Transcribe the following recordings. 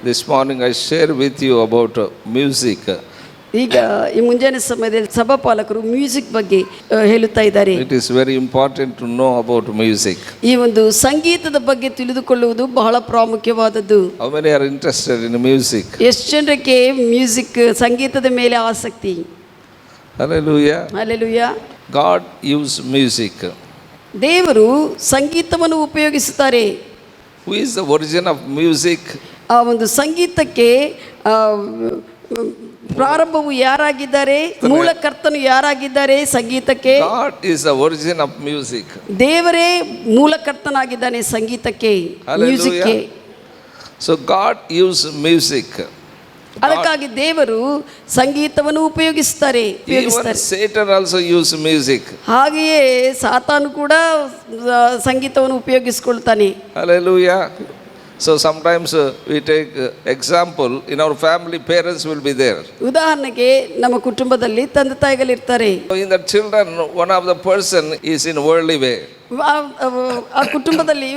This morning I share with you about music. ಈಗ ಈ ಮುಂಜಾನೆ ಸಮಯದಲ್ಲಿ ಸಭಾಪಾಲಕರು ಮ್ಯೂಸಿಕ್ ಬಗ್ಗೆ ಹೇಳುತ್ತಾ ಇದ್ದಾರೆ. It is very important to know about music. ಈ ಒಂದು ಸಂಗೀತದ ಬಗ್ಗೆ ತಿಳಿದುಕೊಳ್ಳುವುದು ಬಹಳ ಪ್ರಾಮುಖ್ಯವಾದದ್ದು. How many are interested in music? ಎಷ್ಟು ಜನರಿಗೆ ಮ್ಯೂಸಿಕ್ ಸಂಗೀತದ ಮೇಲೆ ಆಸಕ್ತಿ? Hallelujah. Hallelujah. God used music. ದೇವರು ಸಂಗೀತವನ್ನು ಉಪಯೋಗಿಸುತ್ತಾರೆ. Who is the origin of music? ಆ ಒಂದು ಸಂಗೀತಕ್ಕೆ ಪ್ರಾರಂಭವು ಯಾರಾಗಿದ್ದಾರೆ? ಮೂಲಕರ್ತನು ಯಾರಾಗಿದ್ದಾರೆ ಸಂಗೀತಕ್ಕೆ? God is the origin of music. ದೇವರೇ ಮೂಲಕರ್ತನಾಗಿದ್ದಾನೆ ಸಂಗೀತಕ್ಕೆ, ಮ್ಯೂಸಿಕ್ಗೆ. So God used music. ಅದಕ್ಕಾಗಿ ದೇವರು ಸಂಗೀತವನ್ನು ಉಪಯೋಗಿಸ್ತಾರೆ. Even Satan also used music. ಹಾಗೆಯೇ ಸಾತಾನು ಕೂಡ ಸಂಗೀತವನ್ನು ಉಪಯೋಗಿಸಿಕೊಳ್ತಾನೆ. Hallelujah. So sometimes we take example, in our family parents will be there. ಉದಾಹರಣೆಗೆ ನಮ್ಮ ಕುಟುಂಬದಲ್ಲಿ ತಂದೆ ತಾಯಿಗಳಿರ್ತಾರೆ. In the children one of the person is in worldly way. ಆ ಕುಟುಂಬದಲ್ಲಿ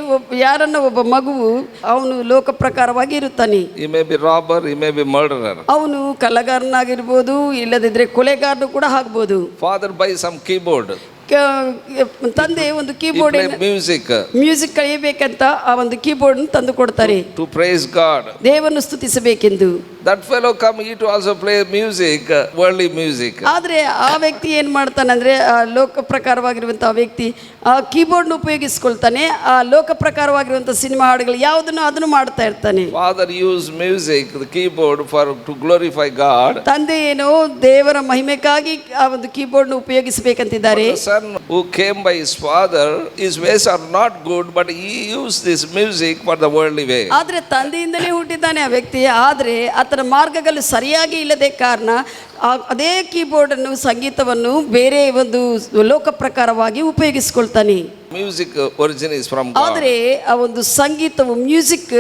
ಯಾರನ್ನ ಒಬ್ಬ ಮಗುವು ಅವನು ಲೋಕ ಪ್ರಕಾರವಾಗಿ ಇರುತ್ತಾನೆ. He may be robber, he may be murderer. ಅವನು ಕಳ್ಳಗಾರನಾಗಿರ್ಬೋದು, ಇಲ್ಲದಿದ್ರೆ ಕೊಲೆಗಾರನು ಕೂಡ ಆಗ್ಬೋದು. Father buy some keyboard. ತಂದೆ ಒಂದು ಕೀಬೋರ್ಡ್ ಮ್ಯೂಸಿಕ್ ಕಲಿಯಬೇಕಂತ ಆ ಒಂದು ಕೀಬೋರ್ಡ್ ತಂದು ಕೊಡ್ತಾರೆ. To praise God. ದೇವರನ್ನು ಸ್ತುತಿಸಬೇಕೆಂದು. That fellow come he to also play music, worldly music. ಆದ್ರೆ ಆ ವ್ಯಕ್ತಿ ಏನ್ ಮಾಡ್ತಾನಂದ್ರೆ ಆ ಲೋಕ ಪ್ರಕಾರವಾಗಿರುವಂತಹ ವ್ಯಕ್ತಿ ಆ ಕೀಬೋರ್ಡ್ ಉಪಯೋಗಿಸ್ಕೊಳ್ತಾನೆ. ಆ ಲೋಕ ಪ್ರಕಾರವಾಗಿರುವಂತಹ ಸಿನಿಮಾ ಹಾಡುಗಳು ಯಾವುದನ್ನು ಅದನ್ನು ಮಾಡ್ತಾ ಇರ್ತಾನೆ. Father used music, the keyboard, for to glorify God. ತಂದೆ ಏನೋ ದೇವರ ಮಹಿಮೆಗಾಗಿ ಆ ಒಂದು keyboard ಉಪಯೋಗಿಸಬೇಕಂತಿದ್ದಾರೆ. Who came by his father, his ways are not good, but he used this music for the worldly way. ಆದ್ರೆ ತಂದೆಯಿಂದಲೇ ಹುಟ್ಟಿದ್ದಾನೆ ಆ ವ್ಯಕ್ತಿ, ಆದ್ರೆ ಆತನ ಮಾರ್ಗಗಳು ಸರಿಯಾಗಿ ಇಲ್ಲದೆ ಕಾರಣ ಅದೇ ಕೀಬೋರ್ಡ್ ಅನ್ನು ಸಂಗೀತವನ್ನು ಬೇರೆ ಒಂದು ಲೋಕ ಪ್ರಕಾರವಾಗಿ ಉಪಯೋಗಿಸಿಕೊಳ್ತಾನೆ. Music origin is from God. ಆದರೆ ಆ ಒಂದು ಸಂಗೀತವು ಮ್ಯೂಸಿಕ್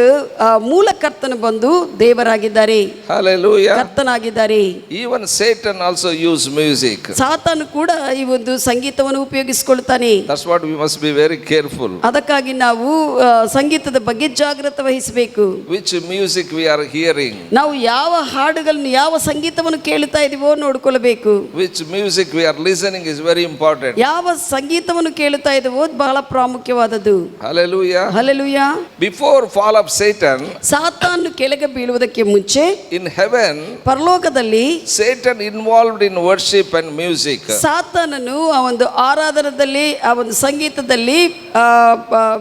ಮೂಲಕರ್ತನು ಬಂದು ದೇವರಾಗಿದ್ದಾರೆ. Hallelujah. ಕರ್ತನಾಗಿದ್ದಾರೆ. Even Satan also used music. ಸಾತಾನು ಕೂಡ ಈ ಒಂದು ಸಂಗೀತವನ್ನು ಉಪಯೋಗಿಸಿಕೊಳ್ತಾನೆ. That's what we must be very careful. ಅದಕ್ಕಾಗಿ ನಾವು ಸಂಗೀತದ ಬಗ್ಗೆ ಜಾಗೃತೆ ವಹಿಸಬೇಕು. Which music we are hearing. ನಾವು ಯಾವ ಹಾಡುಗಳನ್ನು ಯಾವ ಸಂಗೀತವನ್ನು ಕೇಳುತ್ತಾ ಇದೀವೋ ನೋಡಿಕೊಳ್ಳಬೇಕು. Which music we are listening is very important. ಯಾವ ಸಂಗೀತವನ್ನು ಕೇಳುತ್ತಾ ಇದೀವೋ ಬಹಳ ಪ್ರಾಮುಖ್ಯವಾದದ್ದು. Hallelujah. Hallelujah. Before fall of Satan, ಸಾತಾನು ಕೆಳಗೆ ಬೀಳುವುದಕ್ಕೆ ಮುಂಚೆ in heaven, ಪರಲೋಕದಲ್ಲಿ Satan involved in worship and music. ಸಾತಾನನು ಆ ಒಂದು ಆರಾಧನದಲ್ಲಿ ಆ ಒಂದು ಸಂಗೀತದಲ್ಲಿ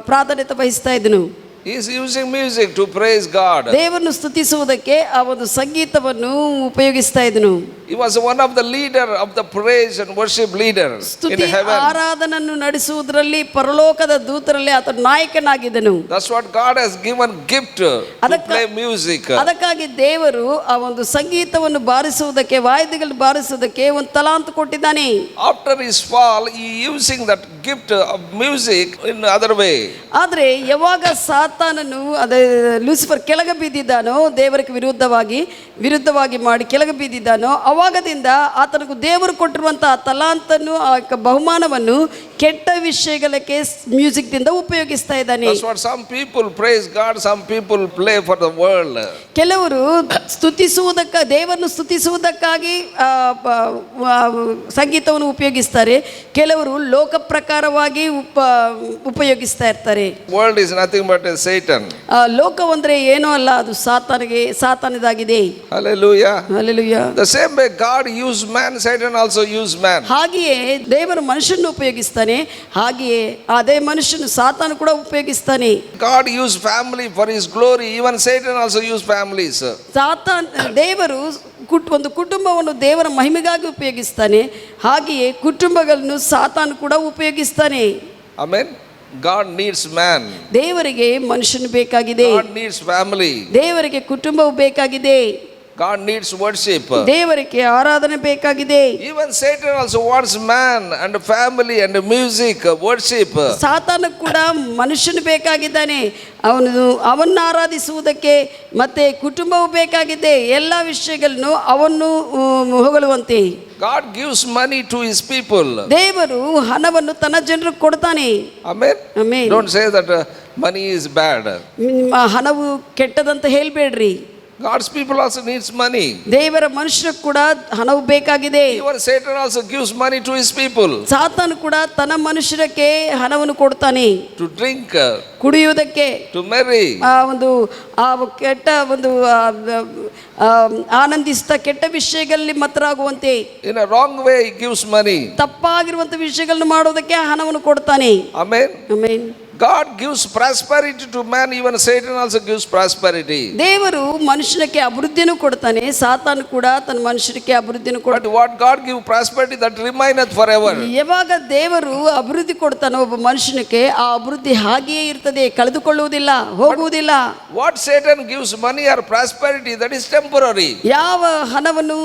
ಪ್ರಾಧಾನ್ಯತೆ ವಹಿಸ್ತಾ ಇದ್ದನು. He is using music to praise God. ದೇವರನ್ನು ಸ್ತುತಿಸುವುದಕ್ಕೆ ಆ ಒಂದು ಸಂಗೀತವನ್ನು ಉಪಯೋಗಿಸ್ತಾ ಇದ್ದನು. He was one of the leader of the praise and worship leader in heaven. ಆರಾಧನನ್ನು ನಡೆಸುವುದರಲ್ಲಿ ಪರಲೋಕದ ದೂತರಲ್ಲಿ ಆತನು ನಾಯಕನಾಗಿದ್ದನು. That's what God has given gift to play music. ಅದಕ್ಕಾಗಿ ದೇವರು ಆ ಒಂದು ಸಂಗೀತವನ್ನು ಬಾರಿಸುವುದಕ್ಕೆ ವಾದ್ಯಗಳು ಬಾರಿಸುವುದಕ್ಕೆ ಒಂದು ತಲಾಂತು ಕೊಟ್ಟಿದ್ದಾನೆ. After his fall he using that gift of music in other way. ಆದ್ರೆ ಯಾವಾಗ ಸಾತಾನನು ಅದೇ ಲೂಸಿಫರ್ ಕೆಳಗೆ ಬಿದ್ದಿದ್ದಾನೋ, ದೇವರಿಗೆ ವಿರುದ್ಧವಾಗಿ ಮಾಡಿ ಕೆಳಗೆ ಬಿದ್ದಿದ್ದಾನೋ, ಅವಾಗದಿಂದ ಆತನಿಗೂ ದೇವರು ಕೊಟ್ಟಿರುವಂತಹ ತಲಾಂತನ್ನು ಆ ಬಹುಮಾನವನ್ನು ಕೆಟ್ಟ ವಿಷಯಗಳಿಗೆ ಮ್ಯೂಸಿಕ್ ದಿಂದ ಉಪಯೋಗಿಸ್ತಾ ಇದ್ದಾನೆ. That's what some people praise God, some people play for the world. ಕೆಲವರು ದೇವರನ್ನು ಸ್ತುತಿಸುವುದಕ್ಕಾಗಿ ಸಂಗೀತವನ್ನು ಉಪಯೋಗಿಸ್ತಾರೆ, ಕೆಲವರು ಲೋಕ ಪ್ರಕಾರವಾಗಿ ಉಪಯೋಗಿಸ್ತಾ ಇರ್ತಾರೆ. World is nothing but a Satan. ಲೋಕವಂದ್ರೆ ಏನೋ ಅಲ್ಲ, ಅದು ಸಾತಾನದಾಗಿದೆ. Hallelujah. Hallelujah. The same way God used man, Satan also used man. ಹಾಗೆಯೇ ದೇವರು ಮನುಷ್ಯನನ್ನು ಉಪಯೋಗಿಸ್ತಾನೆ, ಹಾಗೆಯೇ ಅದೇ ಮನುಷ್ಯನು ಸಾತಾನು ಕೂಡ ಉಪಯೋಗಿಸ್ತಾನೆ. God used family for his glory, even Satan also used families. ದೇವರು ಒಂದು ಕುಟುಂಬವನ್ನು ದೇವರ ಮಹಿಮೆಗಾಗಿ ಉಪಯೋಗಿಸ್ತಾನೆ, ಹಾಗೆಯೇ ಕುಟುಂಬಗಳನ್ನು ಸಾತಾನು ಕೂಡ ಉಪಯೋಗಿಸ್ತಾನೆ. Amen. God needs man. ದೇವರಿಗೆ ಮನುಷ್ಯನು ಬೇಕಾಗಿದೆ. God needs family. ದೇವರಿಗೆ ಕುಟುಂಬವು ಬೇಕಾಗಿದೆ. God needs worship. ದೇವರಿಗೆ ಆರಾಧನೆ ಬೇಕಾಗಿದೆ. Even Satan also wants man and family and music, worship. ಸಾತಾನು ಕೂಡ ಮನುಷ್ಯನು ಬೇಕಾಗಿದ್ದಾನೆ, ಅವನ್ನ ಆರಾಧಿಸುವುದಕ್ಕೆ ಮತ್ತೆ ಕುಟುಂಬವು ಬೇಕಾಗಿದೆ. ಎಲ್ಲ ವಿಷಯಗಳನ್ನು ಅವನ್ನು ಹೊಗಳುವಂತೆ God gives money to his people. ದೇವರು ಹಣವನ್ನು ತನ್ನ ಜನರಿಗೆ ಕೊಡ್ತಾನೆ. Amen. Amen. Don't say that money is bad. ಹಣವು ಕೆಟ್ಟದಂತ ಹೇಳ್ಬೇಡ್ರಿ. God's people also needs money. ದೇವರ ಮನುಷ್ಯರು ಕೂಡ ಹಣವು ಬೇಕಾಗಿದೆ. Even Satan also gives money to his people. ಸಾತಾನು ಕೂಡ ತನ್ನ ಮನುಷ್ಯರಕ್ಕೆ ಹಣವನ್ನು ಕೊಡ್ತಾನೆ. To drink, ಕುಡಿಯುವುದಕ್ಕೆ, to marry. ಆ ಕೆಟ್ಟ ಆನಂದಿಸ್ತಾ ಕೆಟ್ಟ ವಿಷಯಗಳಲ್ಲಿ ಮತ್ತರಾಗುವಂತೆ In a wrong way he gives money. ತಪ್ಪಾಗಿರುವಂತ ವಿಷಯಗಳನ್ನು ಮಾಡೋದಕ್ಕೆ ಹಣವನ್ನು ಕೊಡ್ತಾನೆ. Amen. Amen. God gives prosperity to man, even Satan also gives prosperity. ದೇವರು ಮನುಷ್ಯನಿಗೆ ಅಭಿವೃದ್ಧಿಯನ್ನು ಕೊಡ್ತಾನೆ, ಸಾತಾನು ಕೂಡ ತನ್ನ ಮನುಷ್ಯನಿಗೆ ಅಭಿವೃದ್ಧಿಯನ್ನು But ಕೊಡ್ತಾನೆ. what God give prosperity, that remaineth forever. ಯಾವಾಗ ದೇವರು ಅಭಿವೃದ್ಧಿ ಕೊಡ್ತಾನೋ ಒಬ್ಬ ಮನುಷ್ಯನಿಗೆ, ಆ ಅಭಿವೃದ್ಧಿ ಹಾಗೆಯೇ ಇರ್ತದೆ, ಕಳೆದುಕೊಳ್ಳುವುದಿಲ್ಲ, ಹೋಗುವುದಿಲ್ಲ. What Satan gives money or prosperity, that is temporary. ಯಾವ ಹಣವನ್ನು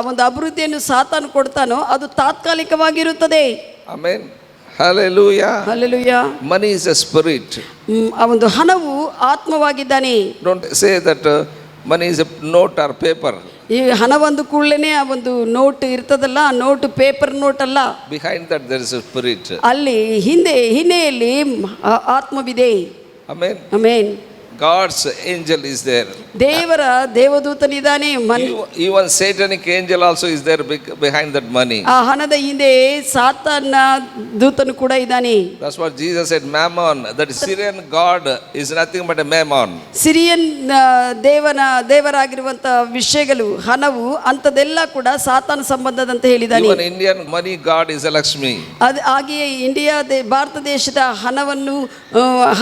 ಒಂದು ಅಭಿವೃದ್ಧಿಯನ್ನು ಸಾತಾನು ಕೊಡ್ತಾನೋ ಅದು ತಾತ್ಕಾಲಿಕವಾಗಿರುತ್ತದೆ. Amen. Hallelujah. Hallelujah. Money is a spirit. ಆ ಒಂದು ಹಣವು ಆತ್ಮವಾಗಿದ್ದಾನೆ. Don't say that money is a note or paper. ಈ ಹಣವೊಂದು ಕೂಡಲೇ ಆ ಒಂದು ನೋಟ್ ಇರ್ತದಲ್ಲ, ಆ ನೋಟ್ ಪೇಪರ್ ನೋಟ್ ಅಲ್ಲ. Behind that there is a spirit. ಅಲ್ಲಿ ಹಿನ್ನೆಲೆಯಲ್ಲಿ ಆತ್ಮವಿದೆ. Amen. Amen. God's angel is there. ದೇವರ ದೇವದೂತನಿದ್ದಾನೆ. Even satanic angel also is there behind that money. ಆ ಹಣದ ಹಿಂದೆ ಸಾತಾನ ದೂತನು ಕೂಡ ಇದ್ದಾನೆ. That's what Jesus said, Mammon, that Syrian god is nothing but a mammon. Syrian ದೇವರಾಗಿರುವಂತ ವಿಷಯಗಳು, ಹಣವು ಅಂಥದ್ದೆಲ್ಲ ಕೂಡ ಸಾತಾನ ಸಂಬಂಧದಂತ ಹೇಳಿದ್ದಾನೆ. Even Indian money god is a Lakshmi. ಅದು ಹಾಗೆಯೇ ಭಾರತ ದೇಶದ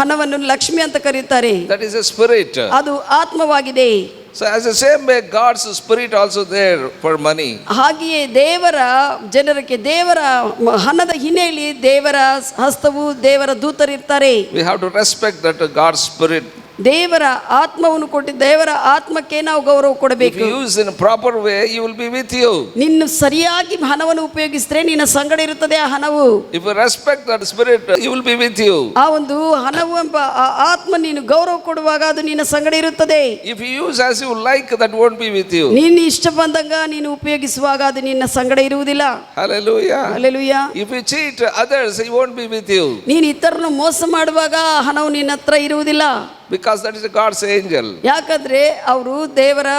ಹಣವನ್ನು ಲಕ್ಷ್ಮಿ ಅಂತ ಕರೀತಾರೆ. That is a spirit. ಅದು ಆತ್ಮವಾಗಿದೆ. So as the same way, God's spirit also there for money. ಹಾಗೆಯೇ ದೇವರ ಜನರಿಗೆ, ದೇವರ ಹಣದ ಹಿನ್ನೆಲೆಯಲ್ಲಿ ದೇವರ ಹಸ್ತವು, ದೇವರ ದೂತರಿರ್ತಾರೆ. We have to respect that God's spirit. ದೇವರ ಆತ್ಮವನ್ನು ಕೊಟ್ಟು ದೇವರ ಆತ್ಮಕ್ಕೆ ನಾವು ಗೌರವ If ಕೊಡಬೇಕು. you use in a proper way, he will be with you. ನಿನ್ನ ಸರಿಯಾಗಿ ಹಣವನ್ನು ಉಪಯೋಗಿಸಿದ್ರೆ ನಿನ್ನ ಸಂಗಡ ಇರುತ್ತದೆ ಆ ಹಣವು. If you respect that spirit, he will be with you. ಆ ಒಂದು ಹಣವು ಎಂಬ ಆ ಆತ್ಮ ನೀನು ಗೌರವ ಕೊಡುವಾಗ ಅದು ನಿನ್ನ ಸಂಗಡ ಇರುತ್ತದೆ. If you use as you like, that won't be with you. ನೀನು ಇಷ್ಟ ಬಂದಂಗ ನೀನು ಉಪಯೋಗಿಸುವಾಗ ಅದು ನಿನ್ನ ಸಂಗಡ ಇರುವುದಿಲ್ಲ. Hallelujah. Hallelujah. If you cheat others, he won't be with you. ನೀನು ಇತರರನ್ನು ಮೋಸ ಮಾಡುವಾಗ ಆ ಹಣವು ನಿನ್ನ ಹತ್ರ ಇರುವುದಿಲ್ಲ. Because that is God's angel. ಯಾಕಂದ್ರೆ ಅವರು ದೇವರ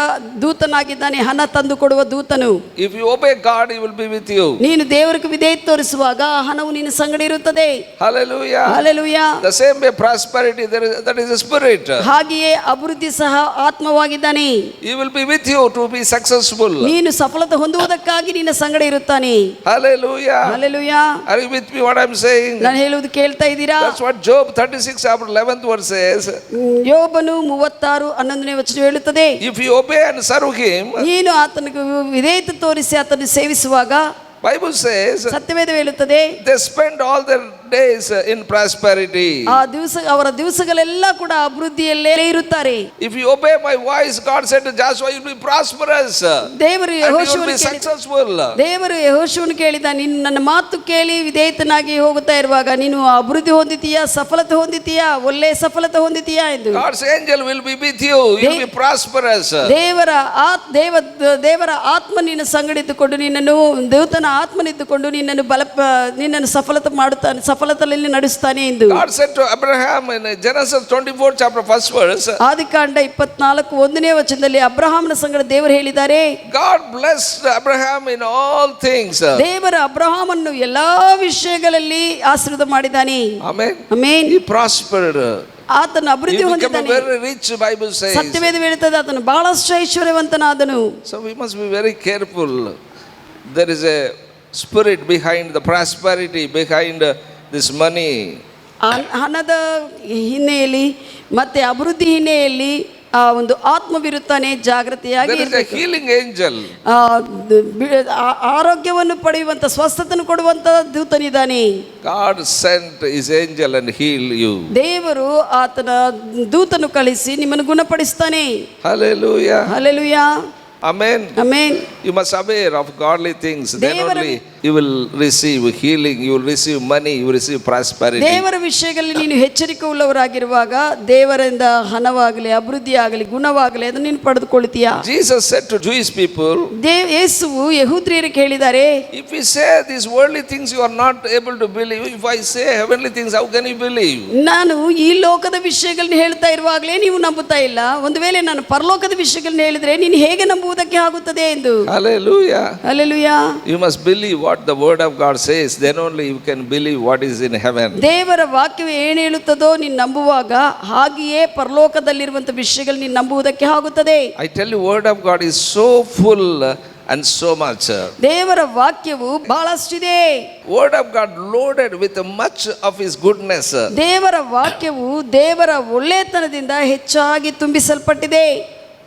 ದೂತನಾಗಿದ್ದಾನೆ, ಹಣ ತಂದು ಕೊಡುವ ದೂತನು. If you obey God, he will be with you. ನೀನು ದೇವರಿಗೆ ವಿಧೇಯತೆ ತೋರಿಸುವಾಗ ಆ ಹಣವು ನಿನ್ನ ಸಂಗಡ ಇರುತ್ತದೆ. Hallelujah. Hallelujah. The same way prosperity, that is a spirit. ಹಾಗೆಯೇ ಅಭಿವೃದ್ಧಿ ಸಹ ಆತ್ಮವಾಗಿದ್ದಾನೆ. He will be with you to be successful. ನೀನು ಸಫಲತೆ ಹೊಂದುವುದಕ್ಕಾಗಿ ನಿನ್ನ ಸಂಗಡ ಇರುತ್ತಾನೆ. Hallelujah. Hallelujah. Are you with me what I'm saying? ನಾನು ಹೇಳುವುದು ಕೇಳ್ತಾ ಇದ್ದೀರಾ? That's what Job 36 after 11th verse says. ಯೋಬನು 36:11ನೇ ವಚನ ಹೇಳುತ್ತದೆ. If you obey and serve him, ನೀನು ಆತನಿಗೆ ವಿಧೇಯತೆ ತೋರಿಸಿ ಆತನ ಸೇವಿಸುವಾಗ, Bible says, ಸತ್ಯವೇದ ಹೇಳುತ್ತದೆ, they spend all their days in prosperity. ಅವರ ದಿವಸಗಳೆಲ್ಲ ಕೂಡ ಅಭಿವೃದ್ಧಿಯಲ್ಲೇ ಇರುತ್ತಾರೆ. If you obey my voice, God said to Joshua, you will be prosperous ದೇವರು and you will be successful. ದೇವರು ಯೆಹೋಶುವನು ಕೇಳಿದ, ನೀನು ನನ್ನ ಮಾತು ಕೇಳಿ ವಿಧೇಯತನಾಗಿ ಹೋಗುತ್ತಾ ಇರುವಾಗ ನೀನು ಅಭಿವೃದ್ಧಿ ಹೊಂದಿತೀಯಾ, ಸಫಲತೆ ಹೊಂದಿತೀಯಾ, ಒಳ್ಳೆ ಸಫಲತೆ ಹೊಂದಿತೀಯಾ ಎಂದು. God's angel will be with you. You will be prosperous. ದೇವರ ಆತ್ಮ ನಿನ್ನ ಸಂಗಡಿದ್ದುಕೊಂಡು, ನಿನ್ನನ್ನು ದೂತನ ಆತ್ಮನಿದ್ದುಕೊಂಡು ನಿನ್ನನ್ನು ಸಫಲತೆ ಮಾಡುತ್ತಾನೆ, ಸಫಲತೆಯಲ್ಲಿ ನಡೆಸುತ್ತಾನೆ ಎಂದು. God said to Abraham in Genesis 24 chapter 1st verse, ಆದಿಕಾಂಡ 24:1ನೇ ವಚನದಲ್ಲಿ ಅಬ್ರಹಾಮನ ಸಂಗಡ ದೇವರು ಹೇಳಿದ್ದಾರೆ, God blessed Abraham in all things. ದೇವರು ಅಬ್ರಹಾಮನ್ನು ಎಲ್ಲಾ ವಿಷಯಗಳಲ್ಲಿ ಆಶೀರ್ವಾದ ಮಾಡಿದ್ದಾನೆ. Amen. ಆಮೆನ್. He prospered. ಆತನ ಅಭಿವೃದ್ಧಿ He became ಹೊಂದಿದ್ದಾನೆ. very rich, Bible says. ಸತ್ಯವೇದ ಹೇಳುತ್ತದೆ ಆತನು ಬಹಳಷ್ಟು ಐಶ್ವರ್ಯವಂತನಾದನು. So we must be very careful. There is a spirit behind the prosperity, behind this money. ಹಣದ ಹಿನ್ನೆಲೆಯಲ್ಲಿ ಮತ್ತೆ ಅಭಿವೃದ್ಧಿ ಹಿನ್ನೆಲೆಯಲ್ಲಿ ಆ ಒಂದು ಆತ್ಮವಿರುತ್ತಾನೆ. ಜಾಗೃತಿಯಾಗಿ There is a healing angel. ಆರೋಗ್ಯವನ್ನು ಪಡೆಯುವಂತ, ಸ್ವಸ್ಥತೆಯನ್ನು ಕೊಡುವಂತ ದೂತನಿದ್ದಾನೆ. God sent his angel and heal you. ದೇವರು ಆತನ ದೂತನು ಕಳಿಸಿ ನಿಮ್ಮನ್ನು ಗುಣಪಡಿಸ್ತಾನೆ. Hallelujah. Hallelujah. Amen. Amen. You must aware of godly things. Then only you will receive healing, you will receive money, you will receive prosperity. ದೇವರ ವಿಷಯಗಳಲ್ಲಿ ನೀನು ಎಚ್ಚರಿಕೆ ಉಳ್ಳವರಾಗಿರುವಾಗ ದೇವರಿಂದ ಹಣವಾಗಲಿ, ಅಭಿವೃದ್ಧಿ ಆಗಲಿ, ಗುಣವಾಗಲಿ ಅದನ್ನು ನೀನು ಪಡೆದುಕೊಳ್ತೀಯಾ? Jesus said to Jewish people, ಯೇಸುವು ಯಹೂದ್ಯರಿಗೆ ಹೇಳಿದ್ದಾರೆ, if we say these worldly things you are not able to believe, if I say heavenly things how can you believe? ನಾನು ಈ ಲೋಕದ ವಿಷಯಗಳನ್ನ ಹೇಳ್ತಾ ಇರುವಾಗಲೇ ನೀವು ನಂಬುತ್ತಾ ಇಲ್ಲ, ಒಂದು ವೇಳೆ ನಾನು ಪರಲೋಕದ ವಿಷಯಗಳನ್ನ ಹೇಳಿದ್ರೆ ನೀನು ಹೇಗೆ ನಂಬುವುದಕ್ಕೆ ಆಗುತ್ತದೆ ಎಂದು. Hallelujah. Hallelujah. You must believe what the word of God says, then only you can believe what is in heaven. ದೇವರ ವಾಕ್ಯವು ಏನು ಹೇಳುತ್ತದೋ ನೀನು ನಂಬುವಾಗ ಹಾಗೆಯೇ ಪರಲೋಕದಲ್ಲಿರುವಂತ ವಿಷಯಗಳು ನೀನು ನಂಬುವುದಕ್ಕೆ ಆಗುತ್ತದೆ. I tell you, word of God is so full and so much. ದೇವರ ವಾಕ್ಯವು ಬಹಳಷ್ಟಿದೆ. Word of God loaded with much of his goodness. ದೇವರ ವಾಕ್ಯವು ದೇವರ ಒಳ್ಳೆತನದಿಂದ ಹೆಚ್ಚಾಗಿ ತುಂಬಿಸಲ್ಪಟ್ಟಿದೆ.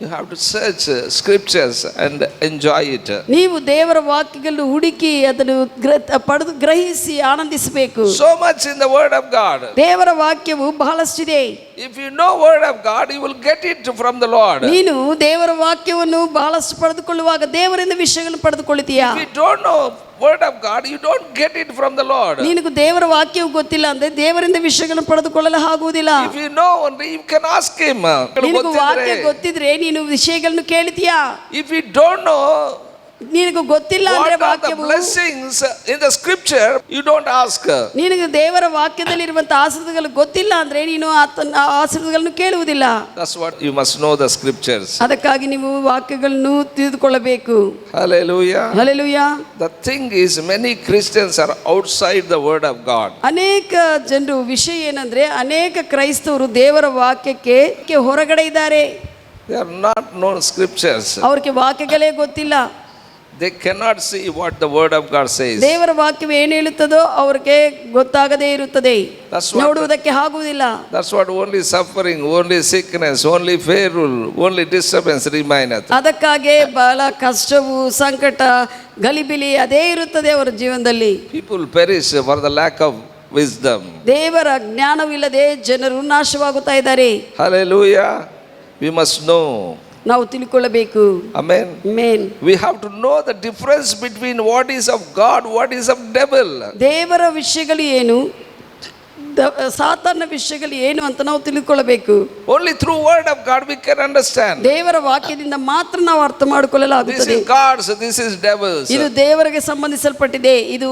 You have to search scriptures and enjoy it. ನೀವು ದೇವರ ವಾಕ್ಯಗಳನ್ನು ಹುಡುಕಿ ಅದನ್ನು ಪಡೆದು ಗ್ರಹಿಸಿ ಆನಂದಿಸಬೇಕು. So much in the word of God. ದೇವರ ವಾಕ್ಯವು ಬಹಳಷ್ಟಿದೆ. If you know word of God, you will get it from the Lord. ನೀನು ದೇವರ ವಾಕ್ಯವನ್ನು ಬಹಳಷ್ಟು ಪಡೆದುಕೊಳ್ಳುವಾಗ ದೇವರಿಂದ ವಿಷಯಗಳನ್ನು ಪಡೆದುಕೊಳ್ಳುತ್ತೀಯಾ? If you don't know word of God, you don't get it from the Lord. ನಿನಗೆ ದೇವರ ವಾಕ್ಯವು ಗೊತ್ತಿಲ್ಲ ಅಂದ್ರೆ ದೇವರಿಂದ ವಿಷಯಗಳನ್ನು ಪಡೆದುಕೊಳ್ಳಲು ಆಗುವುದಿಲ್ಲ. If you know only, you can ask him. ನಿನಗೆ ವಾಕ್ಯ ಗೊತ್ತಿದ್ರೆ ನೀನು ವಿಷಯಗಳನ್ನು ಕೇಳ್ತೀಯಾ? If you don't know ನಿನಗೆ ಗೊತ್ತಿಲ್ಲ ಅಂದ್ರೆ what are the ವಾಕ್ಯವು blessings in the scripture, you don't ask. ನಿನಗೆ ದೇವರ ವಾಕ್ಯದಲ್ಲಿರುವಂತಹ ಆಶೀರ್ವಾದಗಳು ಗೊತ್ತಿಲ್ಲ ಅಂದ್ರೆ ನೀನು ಆ ಆಶೀರ್ವಾದಗಳನ್ನು ಕೇಳುವುದಿಲ್ಲ. That's what you must know, the scriptures. ಅದಕ್ಕಾಗಿ ನೀವು ವಾಕ್ಯಗಳನ್ನು ತಿಳಿದುಕೊಳ್ಳಬೇಕು. Hallelujah. Hallelujah. The thing is, many Christians are outside the word of God. ಅನೇಕ ಜನರು ವಿಷಯ ಏನಂದ್ರೆ ಅನೇಕ ಕ್ರೈಸ್ತವರು ದೇವರ ವಾಕ್ಯಕ್ಕೆ ಹೊರಗಡೆ ಇದ್ದಾರೆ. They are not known scriptures. ಅವ್ರಿಗೆ ವಾಕ್ಯಗಳೇ ಗೊತ್ತಿಲ್ಲ. They cannot see what the word of God says. ದೇವರ ವಾಕ್ಯವು ಏನು ಹೇಳುತ್ತದೋ ಅವ್ರಿಗೆ ಗೊತ್ತಾಗದೇ ಇರುತ್ತದೆ, ನೋಡುವುದಕ್ಕೆ ಆಗುವುದಿಲ್ಲ. That's what only suffering, only sickness, only failure, only disturbance remaineth. ಅದಕ್ಕಾಗಿ ಬಹಳ ಕಷ್ಟವು, ಸಂಕಟ, ಗಲಿಬಿಲಿ ಅದೇ ಇರುತ್ತದೆ ಅವರ ಜೀವನದಲ್ಲಿ. People perish for the lack of wisdom. ದೇವರ ಜ್ಞಾನವಿಲ್ಲದೆ ಜನರು ನಾಶವಾಗುತ್ತಾ ಇದ್ದಾರೆ. Hallelujah. We must know. ನಾವು ತಿಳ್ಕೊಳ್ಳಬೇಕು. Amen. Amen. We have to know the difference between what is of God, what is of devil. ದೇವರ ವಿಷಯಗಳು ಏನು, ಸಾತಾನ ವಿಷಯಗಳು ಏನು ಅಂತ ನಾವು ತಿಳ್ಕೊಳ್ಳಬೇಕು. Only through word of God we can understand. ದೇವರ ವಾಕ್ಯದಿಂದ ಮಾತ್ರ ನಾವು ಅರ್ಥ ಮಾಡಿಕೊಳ್ಳಲಾಗುತ್ತದೆ. This is God's, this is devil's. ಇದು ದೇವರಿಗೆ ಸಂಬಂಧಿಸಲ್ಪಟ್ಟಿದೆ, ಇದು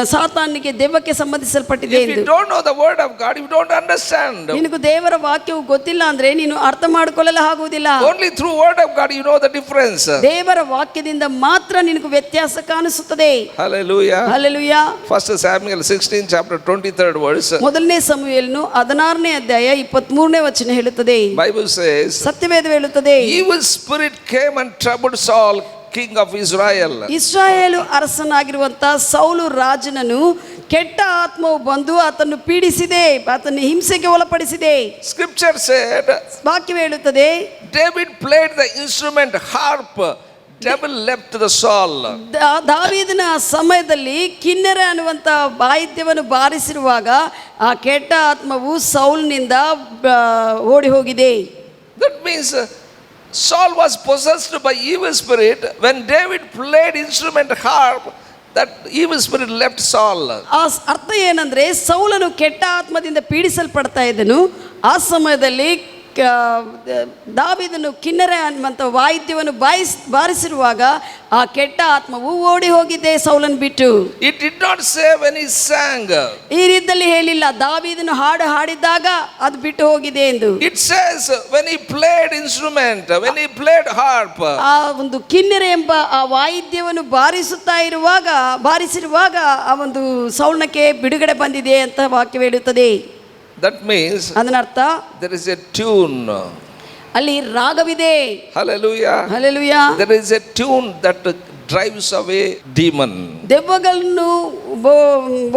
ಸಾತಾನಿಗೆ ದೆವ್ವಕ್ಕೆ ಸಂಬಂಧಿಸಲ್ಪಟ್ಟಿದೆ If ಎಂದು. you don't know the word of God, you don't understand. ನಿನಗೆ ದೇವರ ವಾಕ್ಯವು ಗೊತ್ತಿಲ್ಲ ಅಂದ್ರೆ ನೀನು ಅರ್ಥ ಮಾಡಿಕೊಳ್ಳಲು ಆಗುವುದಿಲ್ಲ. Only through word of God you know the difference. ದೇವರ ವಾಕ್ಯದಿಂದ ಮಾತ್ರ ನಿನಗೆ ವ್ಯತ್ಯಾಸ ಕಾಣಿಸುತ್ತದೆ. Hallelujah. Hallelujah. 1 Samuel 16 chapter 23rd verse. ಮೊದಲನೇ ಸಮುವೇಲನು 16ನೇ ಅಧ್ಯಾಯ 23ನೇ ವಚನ ಹೇಳುತ್ತದೆ. Bible says, ಸತ್ಯವೇದ ಹೇಳುತ್ತದೆ, evil spirit came and troubled Saul, king of Israel. ಇಸ್ರಾಯೇಲು ಅರಸನಾಗಿರುವಂತ Saul ರಾಜನನ್ನು ಕೆಟ್ಟ ಆತ್ಮವು ಬಂದು ಆತನ್ನು ಪೀಡಿಸಿದೆ, ಆತನ್ನು ಹಿಂಸೆಗೆ ಒಳಪಡಿಸಿದೆ. Scripture said, ವಾಕ್ಯ ಹೇಳುತ್ತದೆ, David played the instrument harp, devil left the Saul. ದಾವೀದನ ಸಮಯದಲ್ಲಿ ಕಿನ್ನರ ಅನ್ನುವಂತ ವಾಯಿದ್ಯವನ್ನು ಬಾರಿಸಿರುವಾಗ ಆ ಕೆಟ್ಟ ಆತ್ಮವು ಸೌಲ್ನಿಂದ ಓಡಿ ಹೋಗಿದೆ. That means Saul was possessed by evil spirit. When David played instrument harp, that evil spirit left Saul. ಆ ಅರ್ಥ ಏನಂದ್ರೆ ಸೌಲನು ಕೆಟ್ಟ ಆತ್ಮದಿಂದ ಪೀಡಿಸಲ್ಪಡ್ತಾ ಇದ್ದನು. ಆ ಸಮಯದಲ್ಲಿ ದಾವೀದನು ಕಿನ್ನರ ಅನ್ನುವಂಥ ವಾಯಿದ್ಯವನ್ನು ಬಾರಿಸಿರುವಾಗ ಆ ಕೆಟ್ಟ ಆತ್ಮವು ಓಡಿ ಹೋಗಿದೆ ಸೌಲನ್ ಬಿಟ್ಟು. It did not say when he sang. ಈ ರೀತಿಯಲ್ಲಿ ಹೇಳಿಲ್ಲ, ದಾವೀದನು ಹಾಡು ಹಾಡಿದಾಗ ಅದು ಬಿಟ್ಟು ಹೋಗಿದೆ ಎಂದು. It says when he played instrument, when he played harp. ಆ ಒಂದು ಕಿನ್ನರ ಎಂಬ ಆ ವಾಯಿದ್ಯವನ್ನು ಬಾರಿಸಿರುವಾಗ ಆ ಒಂದು ಸೌಲನಕ್ಕೆ ಬಿಡುಗಡೆ ಬಂದಿದೆ ಅಂತ ವಾಕ್ಯ ಹೇಳುತ್ತದೆ. That means ಅದನ್ನರ್ಥ there is a tune. ಅಲ್ಲಿ ರಾಗವಿದೆ. Hallelujah. Hallelujah. There is a tune that drives away demon. ದೆವ್ವಗಳನ್ನು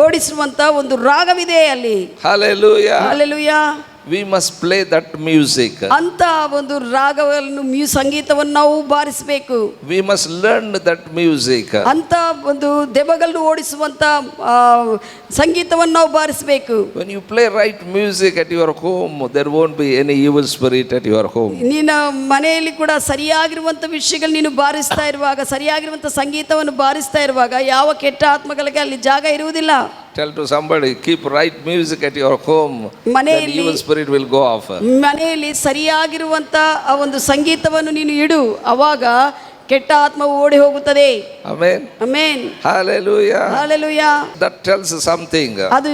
ಓಡಿಸುವಂತ ಒಂದು ರಾಗವಿದೆ ಅಲ್ಲಿ. Hallelujah. Hallelujah. we must play that music. ಅಂತ ಒಂದು ರಾಗವನ್ನು ಸಂಗೀತವನ್ನು ನಾವು ಬಾರಿಸಬೇಕು. We must learn that music. ಅಂತ ಒಂದು ದೆವ್ವಗಳನ್ನು ಓಡಿಸುವಂತ ಸಂಗೀತವನ್ನು ನಾವು ಬಾರಿಸಬೇಕು. When you play right music at your home, there won't be any evil spirit at your home. ನಿನ್ನ ಮನೆಯಲ್ಲಿ ಕೂಡ ಸರಿಯಾಗಿರುವಂತ ವಿಷಯಗಳು ನೀನು ಬಾರಿಸ್ತಾ ಇರುವಾಗ, ಸರಿಯಾಗಿರುವಂತ ಸಂಗೀತವನ್ನು ಬಾರಿಸ್ತಾ ಇರುವಾಗ ಯಾವ ಕೆಟ್ಟ ಆತ್ಮಗಳಿಗೆ ಅಲ್ಲಿ ಜಾಗ ಇರುವುದಿಲ್ಲ. Tell to somebody, keep right music at your home, then evil spirit will go off. ಮನೆಯಲ್ಲಿ ಸರಿಯಾಗಿರುವಂತ ಆ ಒಂದು ಸಂಗೀತವನ್ನು ನೀನು ಇಡು, ಅವಾಗ ಕೆಟ್ಟ ಆತ್ಮವು ಓಡಿ ಹೋಗುತ್ತದೆ. Amen. Amen. Hallelujah. Hallelujah. That tells something. ಅದು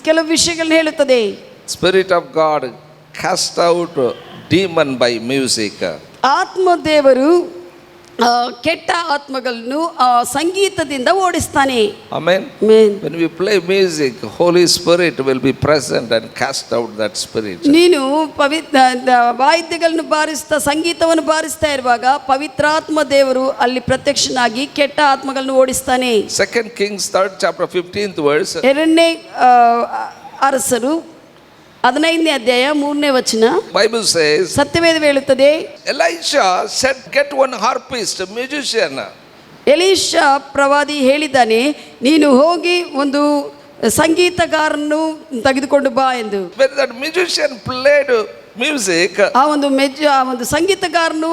ಕೆಲವು ವಿಷಯಗಳನ್ನು ಹೇಳುತ್ತದೆ. Spirit of God cast out demon by music. ಆತ್ಮ ದೇವರು ಕೆಟ್ಟ ಆತ್ಮಗಳನ್ನು ಸಂಗೀತದಿಂದ ಓಡಿಸ್ತಾನೆ. Amen. Amen. When we play music, Holy Spirit will be present and cast out that spirit. ನೀನು ವಾದ್ಯಗಳನ್ನು ಬಾರಿಸ್ತಾ ಸಂಗೀತವನ್ನು ಬಾರಿಸ್ತಾ ಇರುವಾಗ ಪವಿತ್ರಾತ್ಮ ದೇವರು ಅಲ್ಲಿ ಪ್ರತ್ಯಕ್ಷನಾಗಿ ಕೆಟ್ಟ ಆತ್ಮಗಳನ್ನು ಓಡಿಸ್ತಾನೆ. 2 Kings 3rd chapter 15th verse. ಎರಡನೇ ಅರಸರು 15ನೇ ಅಧ್ಯಾಯ 3ನೇ ವಚನ. Bible says, ಸತ್ಯವೇದ ಹೇಳುತ್ತದೆ, Elisha said, get one harpist, a musician. Elishah ಪ್ರವಾದಿ ಹೇಳಿದ್ದಾನೆ, ನೀನು ಹೋಗಿ ಒಂದು ಸಂಗೀತಗಾರನ್ನು ತೆಗೆದುಕೊಂಡು ಬಾ ಎಂದು. When that musician played music, ಆ ಒಂದು ಸಂಗೀತಗಾರನು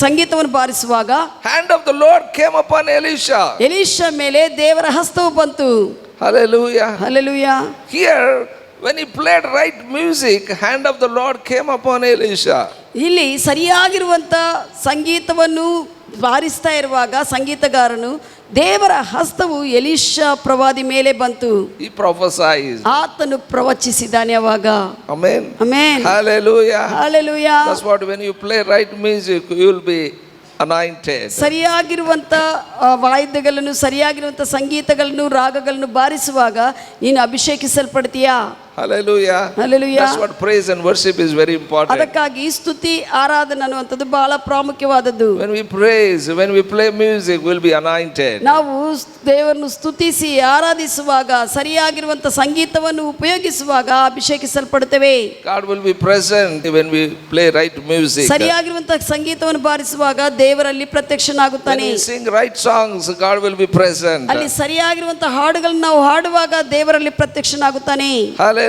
ಸಂಗೀತವನ್ನು ಬಾರಿಸುವಾಗ hand of the Lord came upon Elisha. Elishah ಮೇಲೆ ದೇವರ ಹಸ್ತವು ಬಂತು. Hallelujah. Hallelujah. Here, when he played right music, hand of the Lord came upon Elisha. ಇಲ್ಲಿ ಸರಿಯಾಗಿರುವಂತ ಸಂಗೀತವನ್ನು ಬಾರಿಸ್ತಾ ಇರುವಾಗ ಸಂಗೀತಗಾರನು ದೇವರ ಹಸ್ತವು ಎಲೀಷಾ ಪ್ರವಾದಿ ಮೇಲೆ ಬಂತು. He prophesied. ಆತನು ಪ್ರವಚಿಸಿದ್ದಾನೆ ಅವಾಗ. Amen. Amen. Hallelujah. Hallelujah. That's what, when you play right music, you will be anointed. ಸರಿಯಾಗಿರುವಂತ ವಾದ್ಯಗಳನ್ನು, ಸರಿಯಾಗಿರುವಂತ ಸಂಗೀತಗಳನ್ನು, ರಾಗಗಳನ್ನು ಬಾರಿಸುವಾಗ ನೀನು ಅಭಿಷೇಕಿಸಲ್ಪಡ್ತೀಯಾ. Hallelujah. Hallelujah. That's what praise and worship is very important. ಅದಕ್ಕಾಗಿ ಸ್ತುತಿ ಆರಾಧನೆ ಅನ್ನುವಂಥದ್ದು ಬಹಳ ಪ್ರಾಮುಖ್ಯವಾದದ್ದು. When we praise, when we play music, we'll be anointed. ನಾವು ದೇವರನ್ನು ಸ್ತುತಿಸಿ ಆರಾಧಿಸುವಾಗ, ಸರಿಯಾಗಿರುವಂತ ಸಂಗೀತವನ್ನು ಉಪಯೋಗಿಸುವಾಗ ಅಭಿಷೇಕಿಸಲ್ಪಡುತ್ತೇವೆ. God will be present when we play right music. ಸರಿಯಾಗಿರುವಂತ ಸಂಗೀತವನ್ನು ಬಾರಿಸುವಾಗ ದೇವರಲ್ಲಿ ಪ್ರತ್ಯಕ್ಷನಾಗುತ್ತಾನೆ. When we sing right songs, God will be present. ಅಲ್ಲಿ ಸರಿಯಾಗಿರುವಂತ ಹಾಡುಗಳನ್ನು ನಾವು ಹಾಡುವಾಗ ದೇವರಲ್ಲಿ ಪ್ರತ್ಯಕ್ಷನಾಗುತ್ತಾನೆ. Hallelujah.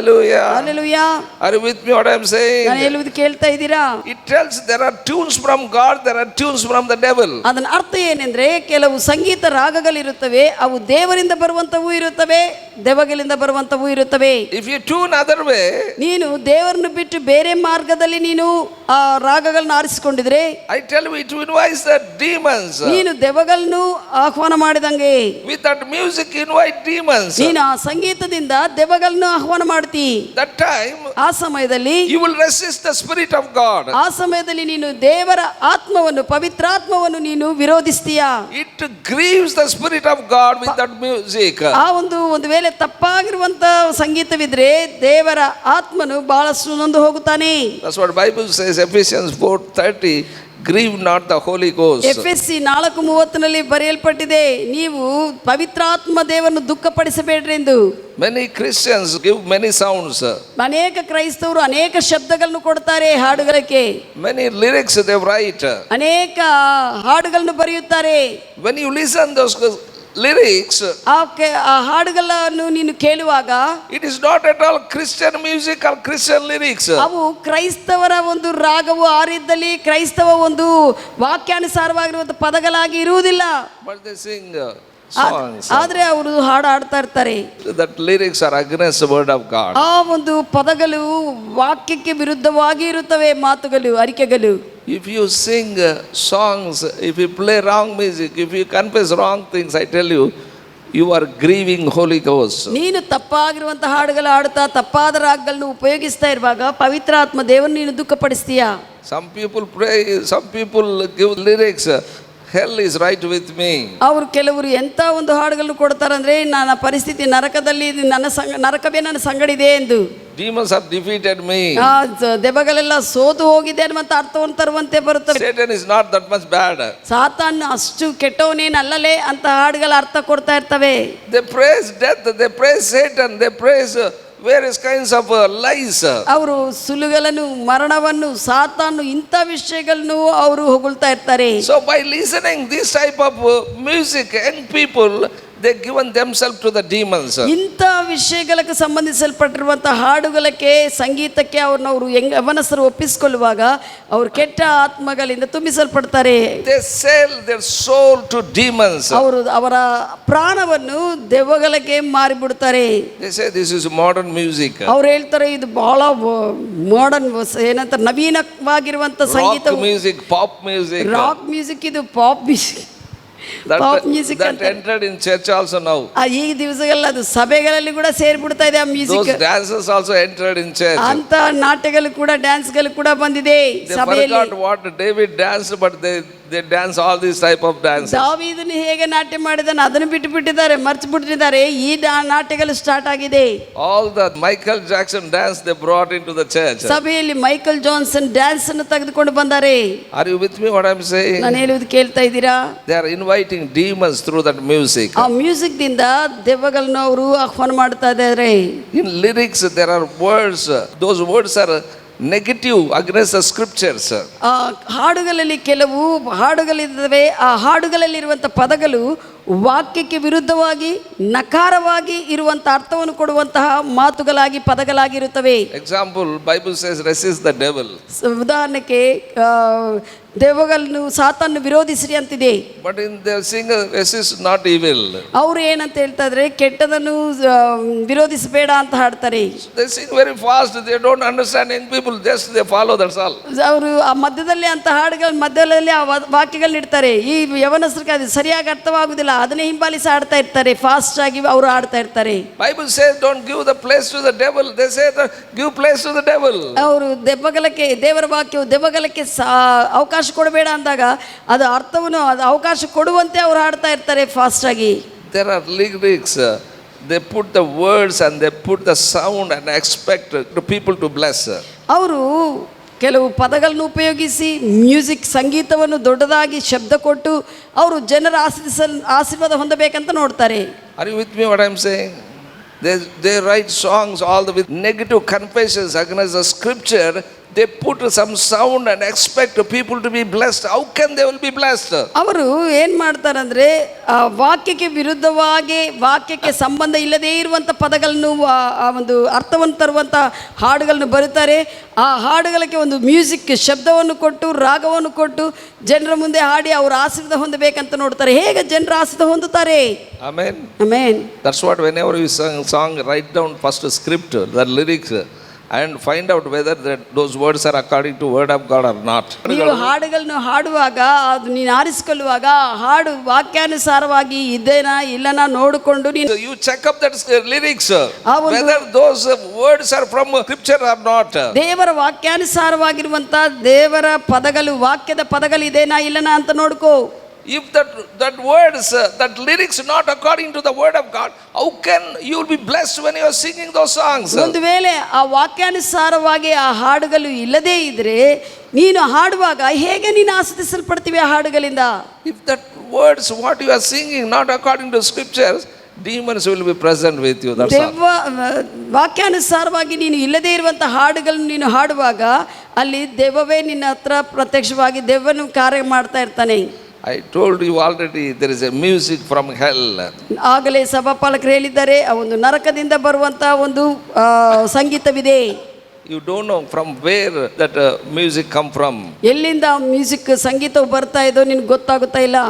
Hallelujah. Are you with me what I am saying? ನಾನು ಹೇಳುವುದು ಕೇಳ್ತಾ ಇದ್ದೀರಾ? It tells there are tunes from God, there are tunes from the devil. ಅದರ ಅರ್ಥ ಏನೆಂದ್ರೆ ಕೆಲವು ಸಂಗೀತ ರಾಗಗಳಿರುತ್ತವೆ, ಅವು ದೇವರಿಂದ ಬರುವಂತವೂ ಇರುತ್ತವೆ, ದೆವ್ವಗಳಿಂದ ಬರುವಂತವೂ ಇರುತ್ತವೆ. If you tune other way, ನೀನು ದೇವರನ್ನು ಬಿಟ್ಟು ಬೇರೆ ಮಾರ್ಗದಲ್ಲಿ ನೀನು ಆ ರಾಗಗಳನ್ನು ಆರಿಸಿಕೊಂಡಿದ್ರೆ, I tell you, it invites the demons. ನೀನು ದೆವ್ವಗಳನ್ನು ಆಹ್ವಾನ ಮಾಡಿದಂಗೆ. With that music invite demons. ನೀನು ಆ ಸಂಗೀತದಿಂದ ದೆವ್ವಗಳನ್ನು ಆಹ್ವಾನ ಮಾಡ್ತಿ. That time, ಆ ಸಮಯದಲ್ಲಿ you will resist the Spirit of God. ಆ ಸಮಯದಲ್ಲಿ ನೀನು ದೇವರ ಆತ್ಮವನ್ನು, ಪವಿತ್ರಾತ್ಮವನ್ನು ನೀನು ವಿರೋಧಿಸ್ತೀಯಾ. It grieves the Spirit of God with that music. ಆ ಒಂದು ವೇಳೆ ತಪ್ಪಾಗಿರುವಂತ ಸಂಗೀತವಿದ್ರೆ ದೇವರ ಆತ್ಮನು ಬಹಳಷ್ಟು ನೊಂದು ಹೋಗುತ್ತಾನೆ. That's what Bible says, Ephesians 4:30, grieve not the Holy Ghost. ಎಫೆಸಿ 4:30 ಬರೆಯಲ್ಪಟ್ಟಿದೆ, ನೀವು ಪವಿತ್ರಾತ್ಮ ದೇವರನ್ನು ದುಃಖಪಡಿಸಬೇಡ್ರಿ ಎಂದು. Many Christians give many sounds. ಅನೇಕ ಕ್ರೈಸ್ತವರು ಅನೇಕ ಶಬ್ದಗಳನ್ನು ಕೊಡ್ತಾರೆ ಹಾಡುಗಳಿಗೆ. Many lyrics they write. ಅನೇಕ ಹಾಡುಗಳನ್ನು ಬರೆಯುತ್ತಾರೆ. When you listen those lyrics, ಆ ಹಾಡುಗಳನ್ನು ನೀನು ಕೇಳುವಾಗ it is not at all Christian music or Christian lyrics. ಅವು ಕ್ರೈಸ್ತವರ ಒಂದು ರಾಗವು ಆರಿದ್ದಲ್ಲಿ ಕ್ರೈಸ್ತವ ಒಂದು ವಾಕ್ಯಾನುಸಾರವಾಗಿರುವಂತ ಪದಗಳಾಗಿ ಇರುವುದಿಲ್ಲ. But they sing songs. ಆದ್ರೆ ಅವರು ಹಾಡು ಹಾಡ್ತಾ ಇರ್ತಾರೆ. That lyrics are against the word of God. ಆ ಒಂದು ಪದಗಳು ವಾಕ್ಯಕ್ಕೆ ವಿರುದ್ಧವಾಗಿ ಇರುತ್ತವೆ, ಮಾತುಗಳು, ಅರಿಕೆಗಳು. If you sing songs, if you play wrong music, if you confess wrong things, I tell you, you are grieving Holy Ghost. ನೀನು ತಪ್ಪಾಗಿರುವಂತ ಹಾಡುಗಳು ಹಾಡುತ್ತಾ ತಪ್ಪಾದ ರಾಗಗಳನ್ನು ಉಪಯೋಗಿಸ್ತಾ ಇರುವಾಗ ಪವಿತ್ರಾತ್ಮ ದೇವರನ್ನು ನೀನು ದುಃಖಪಡಿಸ್ತೀಯಾ. Some people pray, some people give lyrics, hell is right with me. ಅವರು ಕೆಲವರು ಎಂತ ಒಂದು ಹಾಡುಗಳನ್ನು ಕೊಡ್ತಾರಂದ್ರೆ, ನನ್ನ ಪರಿಸ್ಥಿತಿ ನರಕದಲ್ಲಿ, ನರಕವೇ ನನ್ನ ಸಂಗಡಿದೆ ಎಂದು. Demons have defeated me. ದೆವ್ವಗಳೆಲ್ಲ ಸೋತು ಹೋಗಿದೆ ಅನ್ನುವಂತ ಅರ್ಥವನ್ನು ತರುವಂತೆ ಬರುತ್ತವೆ. Satan is not that much bad. ಸಾತಾನ್ ಅಷ್ಟು ಕೆಟ್ಟವನೇನಲ್ಲಲೇ ಅಂತ ಹಾಡುಗಳ ಅರ್ಥ ಕೊಡ್ತಾ ಇರ್ತವೆ. They praise death, they praise Satan, they praise various kinds of lies. ಅವರು ಸುಲುಗಳನ್ನು, ಮರಣವನ್ನು, ಸಾತಾನು ಇಂಥ ವಿಷಯಗಳನ್ನು ಅವರು ಹೊಗಳ್ತಾ ಇರ್ತಾರೆ. So by listening this type of music, young people, they given themselves to the demons. ಇಂಥ ವಿಷಯಗಳಿಗೆ ಸಂಬಂಧಿಸಲ್ಪಟ್ಟಿರುವಂಥ ಹಾಡುಗಳಕ್ಕೆ, ಸಂಗೀತಕ್ಕೆ ಅವ್ರನ್ನವರು ಯವನಸ್ಥರು ಒಪ್ಪಿಸಿಕೊಳ್ಳುವಾಗ ಅವರು ಕೆಟ್ಟ ಆತ್ಮಗಳಿಂದ ತುಂಬಿಸಲ್ಪಡ್ತಾರೆ. They sell their soul to demons. ಅವರು ಅವರ ಪ್ರಾಣವನ್ನು ದೆವ್ವಗಳಿಗೆ ಮಾರಿಬಿಡ್ತಾರೆ. They say this is modern music. ಅವ್ರು ಹೇಳ್ತಾರೆ ಇದು ಬಹಳ ಮಾಡರ್ನ್, ಏನಂತ ನವೀನವಾಗಿರುವಂಥ ಸಂಗೀತ, rock music, pop music. Rock music, ಇದು pop music. Pop music that entered in church also now. ಈ ದಿವಸಗಳ ಅದು ಸಭೆಗಳಲ್ಲಿ ಕೂಡ ಸೇರಿಬಿಡ್ತಾ ಇದೆ ಆ music. Those dances also entered in church. ಅಂತ ನಾಟ್ಯಗಳು ಕೂಡ, ಡ್ಯಾನ್ಸ್ಗಳು ಕೂಡ ಬಂದಿದೆ They ಸಭೆಯಲ್ಲಿ. forgot what David danced, but they dance all these type of dances. ದಾವೀದನು ಹೇಗೆ ನಾಟ್ಯ ಮಾಡಿದಾನೆ ಅದನ್ನು ಬಿಟ್ಟು ಬಿಟ್ಟಿದ್ದಾರೆ, ಮರ್ತು ಬಿಟ್ಟಿದ್ದಾರೆ. ಈ ನಾಟ್ಯಗಳು ಸ್ಟಾರ್ಟ್ ಆಗಿದೆ. All the Michael Jackson dance they brought into the church. ಸಭೆಯಲ್ಲಿ ಮೈಕಲ್ ಜಾನ್ಸನ್ ಡ್ಯಾನ್ಸ್ ಅನ್ನು ತೆಗೆದುಕೊಂಡು ಬಂದಾರೆ. Are you with me what I'm saying? ನಾನು ಹೇಳುವುದು ಕೇಳ್ತಾ ಇದ್ದೀರಾ? They are inviting demons through that music. ಆ ಮ್ಯೂಸಿಕ್ ದಿಂದ ದೆವ್ವಗಳನ್ನು ಅವರು ಆಹ್ವಾನ ಮಾಡ್ತಾ ಇದ್ದಾರೆ. In lyrics there are words, those words are negative against the scriptures. ಆ ಹಾಡುಗಳಲ್ಲಿ ಕೆಲವು ಹಾಡುಗಳಿದ್ದಾವೆ. ಆ ಹಾಡುಗಳಲ್ಲಿರುವಂಥ ಪದಗಳು ವಾಕ್ಯಕ್ಕೆ ವಿರುದ್ಧವಾಗಿ, ನಕಾರವಾಗಿ ಇರುವಂಥ ಅರ್ಥವನ್ನು ಕೊಡುವಂತಹ ಮಾತುಗಳಾಗಿ, ಪದಗಳಾಗಿರುತ್ತವೆ. Example, Bible says resist the devil. ಉದಾಹರಣೆಗೆ ದೆವ್ವಗಳನ್ನು, ಸಾತಾನ್ನು ವಿರೋಧಿಸಿರಿ ಅಂತಿದೆ. But in they sing resist not evil. ಅವರು ಏನಂತ ಹೇಳ್ತಾ ಇದ್ರೆ ಕೆಟ್ಟದನ್ನು ವಿರೋಧಿಸಬೇಡ ಅಂತ ಹಾಡ್ತಾರೆ. They sing very fast, they don't understand young people, just they follow, that's all. ಅವರು ಆ ಮಧ್ಯದಲ್ಲಿ ಅಂತ ಹಾಡುಗಳ ಮಧ್ಯದಲ್ಲಿ ಆ ವಾಕ್ಯಗಳನ್ನ ಇಡ್ತಾರೆ. ಈ ಯವನಸ್ಥರಿಗೆ ಅದು ಸರಿಯಾಗಿ ಅರ್ಥವಾಗುವುದಿಲ್ಲ, ಅದನ್ನೇ ಹಿಂಬಾಲಿಸಿ ಹಾಡ್ತಾ ಇರ್ತಾರೆ. ಫಾಸ್ಟ್ ಆಗಿ ಅವರು ಹಾಡ್ತಾ ಇರ್ತಾರೆ. Bible says don't give the place to the devil. They say give place to the devil. ಅವರು ದೆವ್ವಗಳಕ್ಕೆ, ದೇವರ ವಾಕ್ಯವು ದೆವ್ವಗಳಕ್ಕೆ ಅವಕಾಶ ಕೊಡಬೇಡ ಅಂದಾಗ ಅದು ಅರ್ಥವನ್ನು, ಅದು ಅವಕಾಶ ಕೊಡುವಂತೆ ಅವರು ಹಾಡ್ತಾ ಇರ್ತಾರೆ ಫಾಸ್ಟ್ ಆಗಿ. There are lyrics, they put the words and they put the sound and expect the people to bless. ಅವರು ಕೆಲವು ಪದಗಳನ್ನು ಉಪಯೋಗಿಸಿ ಮ್ಯೂಸಿಕ್, ಸಂಗೀತವನ್ನು ದೊಡ್ಡದಾಗಿ ಶಬ್ದ ಕೊಟ್ಟು ಅವರು ಜನರ ಆಶೀರ್ವಾದ ಹೊಂದಬೇಕಂತ ನೋಡ್ತಾರೆ. Are you with me what I'm saying? They write songs all with negative confessions against the scripture. They put some sound and expect people to be blessed. How can they will be blessed? ಅವರು ಏನು ಮಾಡ್ತಾರಂದ್ರೆ ಆ ವಾಕ್ಯಕ್ಕೆ ವಿರುದ್ಧವಾಗಿ, ವಾಕ್ಯಕ್ಕೆ ಸಂಬಂಧ ಇಲ್ಲದೇ ಇರುವಂಥ ಪದಗಳನ್ನು, ಆ ಒಂದು ಅರ್ಥವನ್ನು ತರುವಂಥ ಹಾಡುಗಳನ್ನು ಬರುತ್ತಾರೆ. ಆ ಹಾಡುಗಳಿಗೆ ಒಂದು ಮ್ಯೂಸಿಕ್ ಶಬ್ದವನ್ನು ಕೊಟ್ಟು, ರಾಗವನ್ನು ಕೊಟ್ಟು ಜನರ ಮುಂದೆ ಹಾಡಿ ಅವರು ಆಶೀರ್ವಾದ ಹೊಂದಬೇಕಂತ ನೋಡ್ತಾರೆ. ಹೇಗೆ ಜನರ ಆಶೀರ್ವಾದ ಹೊಂದುತ್ತಾರೆ? Amen. Amen. That's what whenever you song, write down first script, the lyrics, and find out whether those words are according to word of God or not. ನೀವು ಹಾಡುಗಳನ್ನು ಹಾಡುವಾಗ, ಅದು ನೀನು ಆರಿಸಿಕೊಳ್ಳುವಾಗ ಹಾಡು ವಾಕ್ಯಾನುಸಾರವಾಗಿ ಇದೇನಾ ಇಲ್ಲನಾ ನೋಡಿಕೊಂಡು ನೀನು You check up that lyrics, whether those words are from scripture or not. ದೇವರ ವಾಕ್ಯಾನುಸಾರವಾಗಿರುವಂಥ ದೇವರ ಪದಗಳು, ವಾಕ್ಯದ ಪದಗಳು ಇದೇನಾ ಇಲ್ಲನಾ ಅಂತ ನೋಡ್ಕೋ. If that words, that lyrics not according to the word of God, how can you will be blessed when you are singing those songs? ಒಂದು ವೇಳೆ ಆ ವಾಕ್ಯಾನುಸಾರವಾಗಿ ಆ ಹಾಡುಗಳು ಇಲ್ಲದೇ ಇದ್ರೆ ನೀನು ಹಾಡುವಾಗ ಹೇಗೆ ನೀನು ಆಸ್ವಾದಿಸಲ್ಪಡ್ತೀವಿ ಆ ಹಾಡುಗಳಿಂದ? If that words what you are singing not according to scriptures, demons will be present with you. That's all. ದೆವ್ವ ವಾಕ್ಯಾನುಸಾರವಾಗಿ ನೀನು ಇಲ್ಲದೇ ಇರುವಂಥ ಹಾಡುಗಳನ್ನು ನೀನು ಹಾಡುವಾಗ ಅಲ್ಲಿ ದೆವ್ವವೇ ನಿನ್ನ ಹತ್ರ ಪ್ರತ್ಯಕ್ಷವಾಗಿ ದೆವ್ವನು ಕಾರ್ಯ ಮಾಡ್ತಾ ಇರ್ತಾನೆ. I told you already there is a music from hell. ಆಗಲೇ ಸಭಾಪಾಲಕರು ಹೇಳಿದ್ದಾರೆ, ಆ ಒಂದು ನರಕದಿಂದ ಬರುವಂಥ ಒಂದು ಸಂಗೀತವಿದೆ. You don't know from where that music come from. ಎಲ್ಲಿಂದ ಮ್ಯೂಸಿಕ್, ಸಂಗೀತವು ಬರ್ತಾ ಇದೋ ನಿನ್ಗೆ ಗೊತ್ತಾಗುತ್ತಾ ಇಲ್ಲ.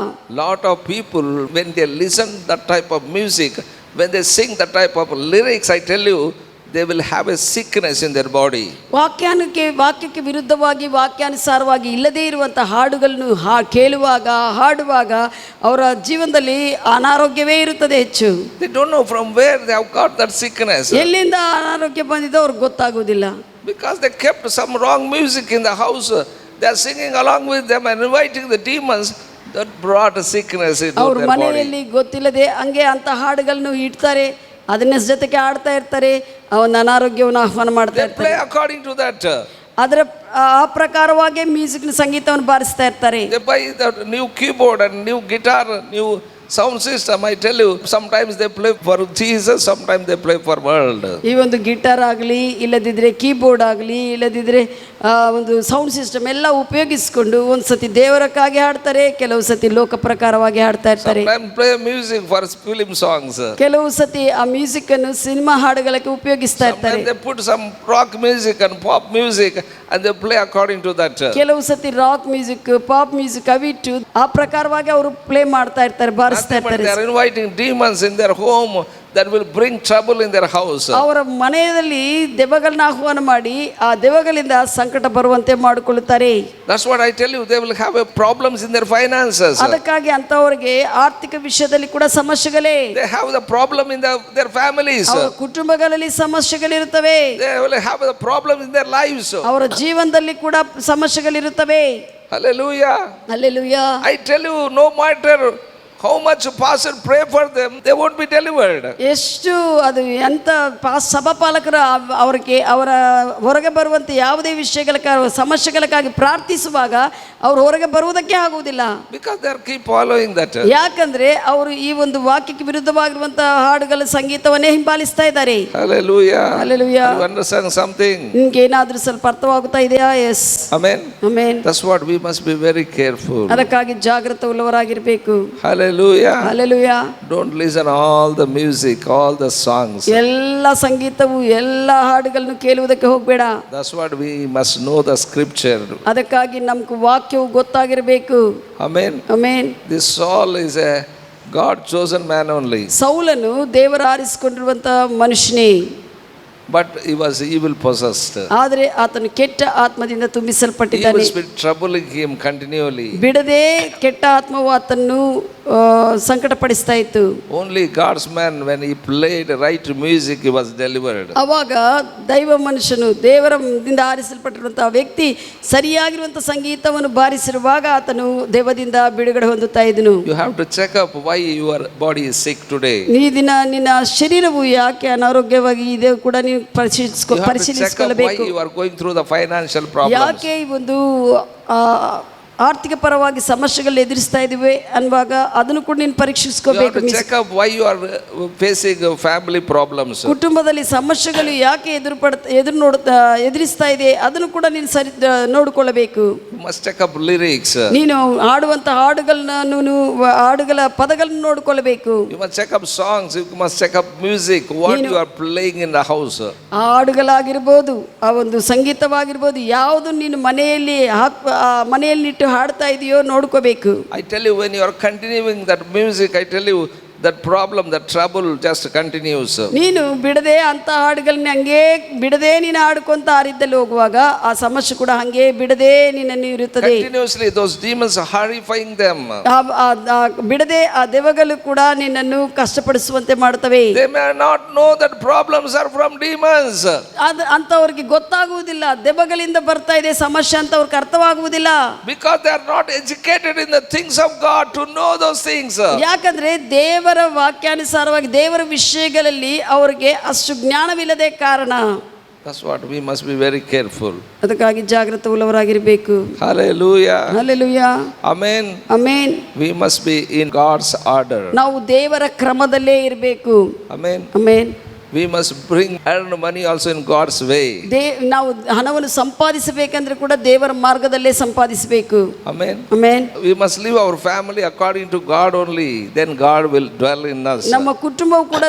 Lot of people when they listen that type of music, when they sing that type of lyrics, I tell you, they will have a sickness in their body. ವಾಕ್ಯಕ್ಕೆ ವಿರುದ್ಧವಾಗಿ, ವಾಕ್ಯಾನುಸಾರವಾಗಿ ಇಲ್ಲದೇ ಇರುವಂಥ ಹಾಡುಗಳನ್ನು ಕೇಳುವಾಗ, ಹಾಡುವಾಗ ಅವರ ಜೀವನದಲ್ಲಿ ಅನಾರೋಗ್ಯವೇ ಇರುತ್ತದೆ ಹೆಚ್ಚು. They don't know from where they have got that sickness. ಎಲ್ಲಿಂದ ಅನಾರೋಗ್ಯ ಬಂದಿದೆ ಅವ್ರಿಗೆ ಗೊತ್ತಾಗೋದಿಲ್ಲ. Because they kept some wrong music in the house. They are singing along with them and inviting the demons. That brought a sickness into ಅವ್ರ their body. ಮನೆಯಲ್ಲಿ ಗೊತ್ತಿಲ್ಲದೆ ಹಂಗೆ ಅಂತ ಹಾಡುಗಳನ್ನು ಇಡ್ತಾರೆ, ಅದನ್ನ ಜೊತೆಗೆ ಆಡ್ತಾ ಇರ್ತಾರೆ, ಅವನ ಅನಾರೋಗ್ಯವನ್ನು ಆಹ್ವಾನ ಮಾಡ್ತಾ They play ಇರ್ತಾರೆ. according to that. ಅದರ ಆ ಪ್ರಕಾರವಾಗಿ ಮ್ಯೂಸಿಕ್ನ ಸಂಗೀತವನ್ನು ಬಾರಿಸ್ತಾ ಇರ್ತಾರೆ. They buy the new keyboard and new guitar, new sound system, I tell you, sometimes they play for Jesus, sometimes they play for world. ಈ ಒಂದು ಗಿಟಾರ್ ಆಗಲಿ, ಇಲ್ಲದಿದ್ದರೆ ಕೀಬೋರ್ಡ್ ಆಗಲಿ, ಇಲ್ಲದಿದ್ದರೆ ಒಂದು ಸೌಂಡ್ ಸಿಸ್ಟಮ್ ಎಲ್ಲ ಉಪಯೋಗಿಸ್ಕೊಂಡು ಒಂದು ಸತಿ ದೇವರಕ್ಕಾಗಿ ಹಾಡ್ತಾರೆ, ಕೆಲವು ಸತಿ ಲೋಕ ಪ್ರಕಾರವಾಗಿ ಹಾಡ್ತಾ ಇರ್ತಾರೆ. Sometimes play music for film songs. ಕೆಲವು ಸತಿ ಆ ಮ್ಯೂಸಿಕ್ ಅನ್ನು ಸಿನಿಮಾ ಹಾಡುಗಳಿಗೆ ಉಪಯೋಗಿಸ್ತಾ ಇರ್ತಾರೆ. Sometimes they put some rock music and pop music and they play according to that. ಕೆಲವು ಸತಿ ರಾಕ್ ಮ್ಯೂಸಿಕ್, ಪಾಪ್ ಮ್ಯೂಸಿಕ್ ಅವಿಟ್ಟು ಆ ಪ್ರಕಾರವಾಗಿ ಅವರು ಪ್ಲೇ ಮಾಡ್ತಾ ಇರ್ತಾರೆ, ಬಾರಿಸ್ತಾ ಇರ್ತಾರೆ. They are inviting demons in their home that will bring trouble in their house. ಅವರ ಮನೆಯಲ್ಲಿ ದೆವ್ವಗಳನ್ನ ಆಹ್ವಾನ ಮಾಡಿ ಆ ದೆವ್ವಗಳಿಂದ ಸಂಕಟ ಬರುವಂತೆ ಮಾಡಿಕೊಳ್ಳುತ್ತಾರೆ. That's what I tell you, they will have problems in their finances. ಅದಕ್ಕಾಗಿ ಅಂತವರಿಗೆ ಆರ್ಥಿಕ ವಿಷಯದಲ್ಲಿ ಕೂಡ ಸಮಸ್ಯೆಗಳೇ. They have the problem in their families. ಅವರ ಕುಟುಂಬಗಳಲ್ಲಿ ಸಮಸ್ಯೆಗಳಿರುತ್ತವೆ. They will have the problem in their lives. ಅವರ ಜೀವನದಲ್ಲಿ ಕೂಡ ಸಮಸ್ಯೆಗಳಿರುತ್ತವೆ. Hallelujah. Hallelujah. I tell you, no matter how much pastor pray for them, they won't be delivered. ಎಷ್ಟು ಅದು ಎಂತ ಸಭಾಪಾಲಕರು ಅವರಿಗೆ ಅವರ ಹೊರಗೆ ಬರುವಂತೆ ಯಾವುದೇ ಸಮಸ್ಯೆಗಳಕ್ಕಾಗಿ ಪ್ರಾರ್ಥಿಸುವಾಗ ಅವರು ಹೊರಗೆ ಬರುವುದಕ್ಕೆ ಆಗುವುದಿಲ್ಲ. Because they keep following that. ಯಾಕಂದ್ರೆ ಅವರು ಈ ಒಂದು ವಾಕ್ಯಕ್ಕೆ ವಿರುದ್ಧವಾಗಿರುವಂತಹ ಹಾಡುಗಳ ಸಂಗೀತವನ್ನೇ ಹಿಂಬಾಲಿಸ್ತಾ ಇದ್ದಾರೆ. Hallelujah. Hallelujah. You understand something? ನಿಮ್ಗೆ ಏನಾದ್ರೂ ಸ್ವಲ್ಪ ಅರ್ಥವಾಗುತ್ತಾ ಇದೆಯಾ? Yes. Amen. Amen. That's what we must be very careful. ಅದಕ್ಕಾಗಿ ಜಾಗೃತವುಳ್ಳವರಾಗಿರಬೇಕು. Hallelujah. Hallelujah. Don't listen all the music, all the songs. ಎಲ್ಲ ಸಂಗೀತವು ಎಲ್ಲ ಹಾಡುಗಳನ್ನು ಕೇಳುವುದಕ್ಕೆ ಹೋಗಬೇಡ. That's what we must know the scripture. ಅದಕ್ಕಾಗಿ ನಮ್ಗೆ ವಾಕ್ಯವು ಗೊತ್ತಾಗಿರಬೇಕು. Amen. Amen. This Saul is a God chosen man only. ಸೌಲನು ದೇವರ ಆರಿಸಿಕೊಂಡಿರುವಂತಹ ಮನುಷ್ಯನೇ. But he was evil possessed. ಆದರೆ ಆತನು ಕೆಟ್ಟ ಆತ್ಮದಿಂದ ತುಂಬಿಸಲ್ಪಟ್ಟಿದ್ದಾನೆ. Evil spirit troubling him continually. ಬಿಡದೆ ಕೆಟ್ಟ ಆತ್ಮವು ಆತನ್ನು ಸಂಕಟಪಡಿಸ್ತಾ ಇತ್ತು. Only God's man, when he played right music, he was delivered. ಅವಾಗ ದೈವ ಮನುಷ್ಯನು ದೇವರದಿಂದ ಆರಿಸಲ್ಪಟ್ಟಿರುವಂತಹ ವ್ಯಕ್ತಿ ಸರಿಯಾಗಿರುವಂತಹ ಸಂಗೀತವನ್ನು ಬಾರಿಸಿರುವಾಗ ಆತನು ದೇವದಿಂದ ಬಿಡುಗಡೆ ಹೊಂದುತ್ತಾ ಇದ್ದನು. You have to check up why your body is sick today. ಈ ದಿನ ನಿನ್ನ ಶರೀರವು ಯಾಕೆ ಅನಾರೋಗ್ಯವಾಗಿ ಇದೆ ಕೂಡ ನೀವು You have to check up why ಪರಿಶೀಲಿಸಿಕೊಳ್ಳಬೇಕು. you are going through the financial problems. ಯಾಕೆ ಈ ಒಂದು ಆರ್ಥಿಕ ಪರವಾಗಿ ಸಮಸ್ಯೆಗಳು ಎದುರಿಸ್ತಾ ಇದ್ದೀವಿ ಅನ್ನುವಾಗ ಅದನ್ನು ಕೂಡ ನೀನು You have ಪರೀಕ್ಷಿಸ್ಕೋಬೇಕು. to check up why you are facing family problems. ಕುಟುಂಬದಲ್ಲಿ ಸಮಸ್ಯೆಗಳು ಯಾಕೆ ಎದುರಿಸ್ತಾ ಇದೆ ಅದನ್ನು ಕೂಡ ನೀನು ಸರಿ ನೋಡಿಕೊಳ್ಳಬೇಕು. You must check up lyrics. ನೀನು ಹಾಡುವಂತ ಹಾಡುಗಳ ಪದಗಳನ್ನು ನೋಡಿಕೊಳ್ಳಬೇಕು. You must check up songs. You must check up music. What you are playing in the house. ಹಾಡುಗಳಾಗಿರ್ಬೋದು, ಆ ಒಂದು ಸಂಗೀತವಾಗಿರ್ಬೋದು, ಯಾವುದು ನೀನು ಮನೆಯಲ್ಲಿ ಇಟ್ಟು ಹಾಡ್ತಾ ಇದೆಯೋ ನೋಡ್ಕೋಬೇಕು. I tell you, when you are continuing that music, I tell you, that problem, that trouble just continues. ನೀನು ಬಿಡದೆ ಅಂತ ಹಾಡುಗಳನ್ನ ಹಂಗೆ ಬಿಡದೆ ನೀನು ಹಾಡ್ಕೊಂತ ಹಾರಿದ್ದಲ್ಲಿ ಹೋಗುವಾಗ ಆ ಸಮಸ್ಯೆ ಕೂಡ ಹಂಗೆ ಬಿಡದೆ ನಿನ್ನನ್ನು ಇರುತ್ತದೆ. Continuously those demons are horrifying them. ಬಿಡದೆ ಆ ದೆವ್ವಗಳು ಕೂಡ ನಿನ್ನನ್ನು ಕಷ್ಟಪಡಿಸುವಂತೆ ಮಾಡ್ತವೆ. They may not know that problems are from demons. ಅಂತವ್ರಿಗೆ ಗೊತ್ತಾಗುವುದಿಲ್ಲ ದೆವ್ವಗಳಿಂದ ಬರ್ತಾ ಇದೆ ಸಮಸ್ಯೆ ಅಂತ ಅವ್ರಿಗೆ ಅರ್ಥವಾಗುವುದಿಲ್ಲ. Because they are not educated in the things of God to know those things. ಯಾಕಂದ್ರೆ ದೇವರ ವಾಕ್ಯಾನುಸಾರವಾಗಿ ದೇವರ ವಿಷಯಗಳಲ್ಲಿ ಅವರಿಗೆ ಅಷ್ಟು ಜ್ಞಾನವಿಲ್ಲದೆ ಕಾರಣ. That's what we must be very careful. ಅದಕ್ಕಾಗಿ ಜಾಗೃತವುಳ್ಳವರಾಗಿರಬೇಕು. Hallelujah. Hallelujah. Amen. Amen. We must be in God's order. ನಾವು ದೇವರ ಕ್ರಮದಲ್ಲೇ ಇರಬೇಕು. Amen. Amen. We must earn money also in God's way. ನಾವು ಹಣವನ್ನು ಸಂಪಾದಿಸಬೇಕಂದ್ರೆ ಕೂಡ ದೇವರ ಮಾರ್ಗದಲ್ಲೇ ಸಂಪಾದಿಸಬೇಕು. Amen. Amen. We must live our family according to God only. Then God will dwell in us. ನಮ್ಮ ಕುಟುಂಬವು ಕೂಡ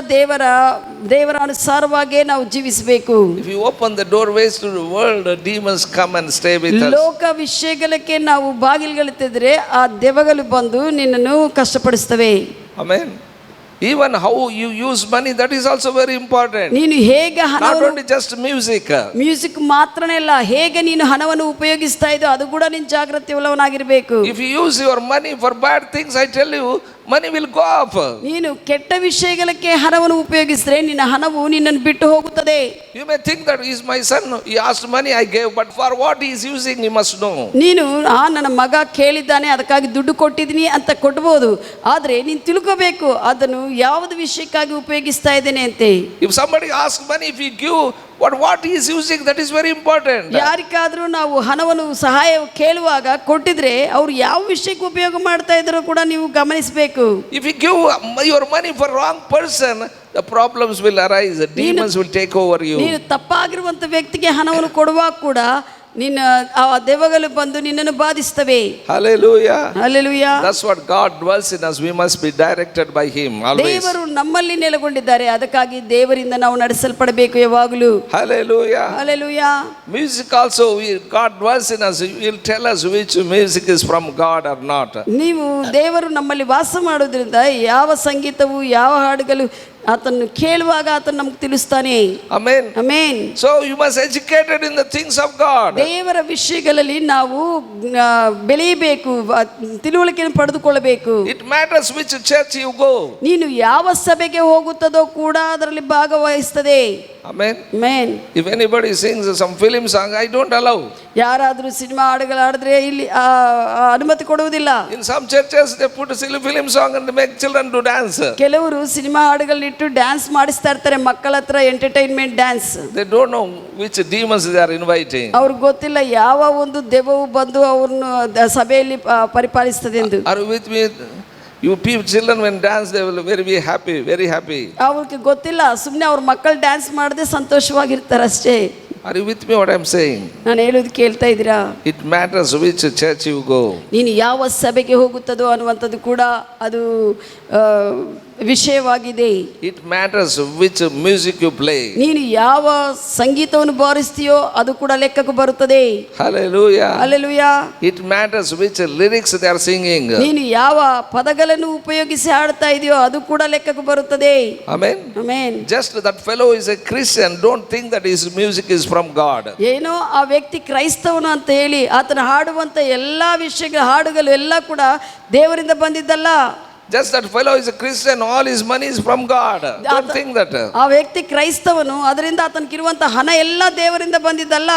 ದೇವರ ಅನುಸಾರವಾಗಿ ನಾವು ಜೀವಿಸಬೇಕು. If you open the doorways to the world, demons come and stay with us. ಲೋಕ ವಿಷಯಗಳಿಗೆ ನಾವು ಬಾಗಿಲುಗಳಿಟ್ಟಿದ್ರೆ ಆ ದೆವ್ವಗಳು ಬಂದು ನಿನ್ನನ್ನು ಕಷ್ಟಪಡಿಸ್ತವೆ. Amen. Even how you use money, that is also very important. ನೀನು ಹೇಗೆ Not only just music. Music ಮಾತ್ರನೇ ಅಲ್ಲ, ಹೇಗೆ ನೀನು ಹಣವನ್ನು ಉಪಯೋಗಿಸ್ತಾ ಇದ್ದೋ ಅದು ಕೂಡ ನೀನು ಜಾಗೃತಿಯುಳ್ಳವನಾಗಿರಬೇಕು. If you use your money for bad things, I tell you, money will go up. ನೀನು ಕೆಟ್ಟ ವಿಷಯಗಳಿಗೆ ಹಣವನ್ನು ಉಪಯೋಗಿಸಿದ್ರೆ ನಿನ್ನ ಹಣವು ನಿನ್ನನ್ನು ಬಿಟ್ಟು ಹೋಗುತ್ತದೆ. You may think that is my son, he asked money, I gave, but for what he is using, he must know. ನೀನು ನನ್ನ ಮಗ ಕೇಳಿದ್ದಾನೆ ಅದಕ್ಕಾಗಿ ದುಡ್ಡು ಕೊಟ್ಟಿದ್ದೀನಿ ಅಂತ ಕೊಡ್ಬೋದು, ಆದರೆ ನೀನು ತಿಳ್ಕೋಬೇಕು ಅದನ್ನು ಯಾವುದು ವಿಷಯಕ್ಕಾಗಿ ಉಪಯೋಗಿಸ್ತಾ ಇದ್ದೇನೆ ಅಂತೆ. If somebody asks money, if you give What he is using, that is very important. ಯಾರಿಗಾದ್ರೂ ನಾವು ಹಣವನ್ನು ಸಹಾಯ ಕೇಳುವಾಗ ಕೊಟ್ಟಿದ್ರೆ ಅವ್ರು ಯಾವ ವಿಷಯಕ್ಕೆ ಉಪಯೋಗ ಮಾಡ್ತಾ ಇದ್ರು ಕೂಡ ನೀವು ಗಮನಿಸಬೇಕು. If you give your money for wrong person, the problems will arise. The demons will take over you. ನೀನು ತಪ್ಪಾಗಿರುವಂತ ವ್ಯಕ್ತಿಗೆ ಹಣವನ್ನು ಕೊಡುವಾಗ ಕೂಡ ನಿನ್ನ ಆ ದೆವ್ವಗಳು ಬಂದು ನಿನ್ನನ್ನು ಬಾಧಿಸ್ತವೆ. Hallelujah. Hallelujah. That's what God dwells in us. We must be directed by him always. ದೇವರು ನಮ್ಮಲ್ಲಿ ನೆಲೆಗೊಂಡಿದ್ದಾರೆ, ಅದಕ್ಕಾಗಿ ದೇವರಿಂದ ನಾವು ನಡೆಸಲ್ಪಡಬೇಕು ಯಾವಾಗಲೂ. Hallelujah. Hallelujah. Music also, God dwells in us. He will tell us which music is from God or not. ನೀವು ದೇವರು ನಮ್ಮಲ್ಲಿ ವಾಸ ಮಾಡೋದ್ರಿಂದ ಯಾವ ಸಂಗೀತವು ಯಾವ ಹಾಡುಗಳು ಆತನ್ನು ಕೇಳುವಾಗ ಆತನು ನಮ್ಗೆ ತಿಳಿಸ್ತಾನೆ. Amen. Amen. So you must educated in the things of God. ದೇವರ ವಿಷಯಗಳಲ್ಲಿ ನಾವು ಬೆಳೆಯಬೇಕು, ತಿಳುವಳಿಕೆಯನ್ನು ಪಡೆದುಕೊಳ್ಳಬೇಕು. It matters which church you go. ನೀನು ಯಾವ ಸಭೆಗೆ ಹೋಗುತ್ತದೋ ಕೂಡ ಅದರಲ್ಲಿ ಭಾಗವಹಿಸ್ತದೆ. Amen. Amen. If anybody sings some film song, I don't allow. ಯಾರಾದರೂ ಸಿನಿಮಾ ಹಾಡುಗಳು ಹಾಡಿದ್ರೆ ಇಲ್ಲಿ ಅನುಮತಿ ಕೊಡುವುದಿಲ್ಲ. In some churches they put a silly film song and they make children to dance. ಕೆಲವರು ಸಿನಿಮಾ ಹಾಡುಗಳನ್ನಿಟ್ಟು ಡ್ಯಾನ್ಸ್ ಮಾಡಿಸ್ತಾ ಇರ್ತಾರೆ, ಮಕ್ಕಳ ಹತ್ರ entertainment dance. They don't know which demons they are inviting. ಅವ್ರಿಗೆ ಗೊತ್ತಿಲ್ಲ ಯಾವ ಒಂದು ದೆವ್ವವು ಬಂದು ಅವ್ರನ್ನು ಸಭೆಯಲ್ಲಿ ಪರಿಪಾಲಿಸ್ತದೆ ಎಂದು. Are you with me? You people, children when dance, they will be happy, very happy. ಅವ್ರಿಗೆ ಗೊತ್ತಿಲ್ಲ, ಸುಮ್ಮನೆ ಅವ್ರ ಮಕ್ಕಳು ಡ್ಯಾನ್ಸ್ ಮಾಡದೆ ಸಂತೋಷವಾಗಿರ್ತಾರೆ ಅಷ್ಟೇ. Are you with me what I'm saying? ನಾನು ಹೇಳೋದು ಕೇಳ್ತಾ ಇದ್ದೀರಾ? It matters which church you go. ನೀನು ಯಾವ ಸಭೆಗೆ ಹೋಗುತ್ತದೋ ಅನ್ನುವಂಥದ್ದು ಕೂಡ ಅದು ವಿಷಯವಾಗಿದೆ. It matters which music you play. ನೀನು ಯಾವ ಸಂಗೀತವನ್ನು ಬಾರಿಸ್ತೀಯೋ ಅದು ಕೂಡ ಲೆಕ್ಕಕ್ಕೆ ಬರುತ್ತದೆ. Hallelujah. Hallelujah. It matters which lyrics they are singing. ನೀನು ಯಾವ ಪದಗಳನ್ನು ಉಪಯೋಗಿಸಿ ಹಾಡ್ತಾ ಇದೆಯೋ ಅದು ಕೂಡ ಲೆಕ್ಕಕ್ಕೆ ಬರುತ್ತದೆ. Amen. Amen. Just that fellow is a Christian, don't think that his music is from God. ಏನೋ ಆ ವ್ಯಕ್ತಿ ಕ್ರೈಸ್ತವನು ಅಂತ ಹೇಳಿ ಆತನ ಹಾಡುವಂತ ಎಲ್ಲಾ ವಿಷಯಗಳ ಹಾಡುಗಳು ಎಲ್ಲ ಕೂಡ ದೇವರಿಂದ ಬಂದಿದ್ದಲ್ಲ. Just that fellow is a Christian, all his money is from God. Don't think that. ಆ ವ್ಯಕ್ತಿ ಕ್ರೈಸ್ತವನು, ಅದರಿಂದ ಆತನಿಗಿರುವಂತ ಹಣ ಎಲ್ಲ ದೇವರಿಂದ ಬಂದಿದ್ದಲ್ಲ.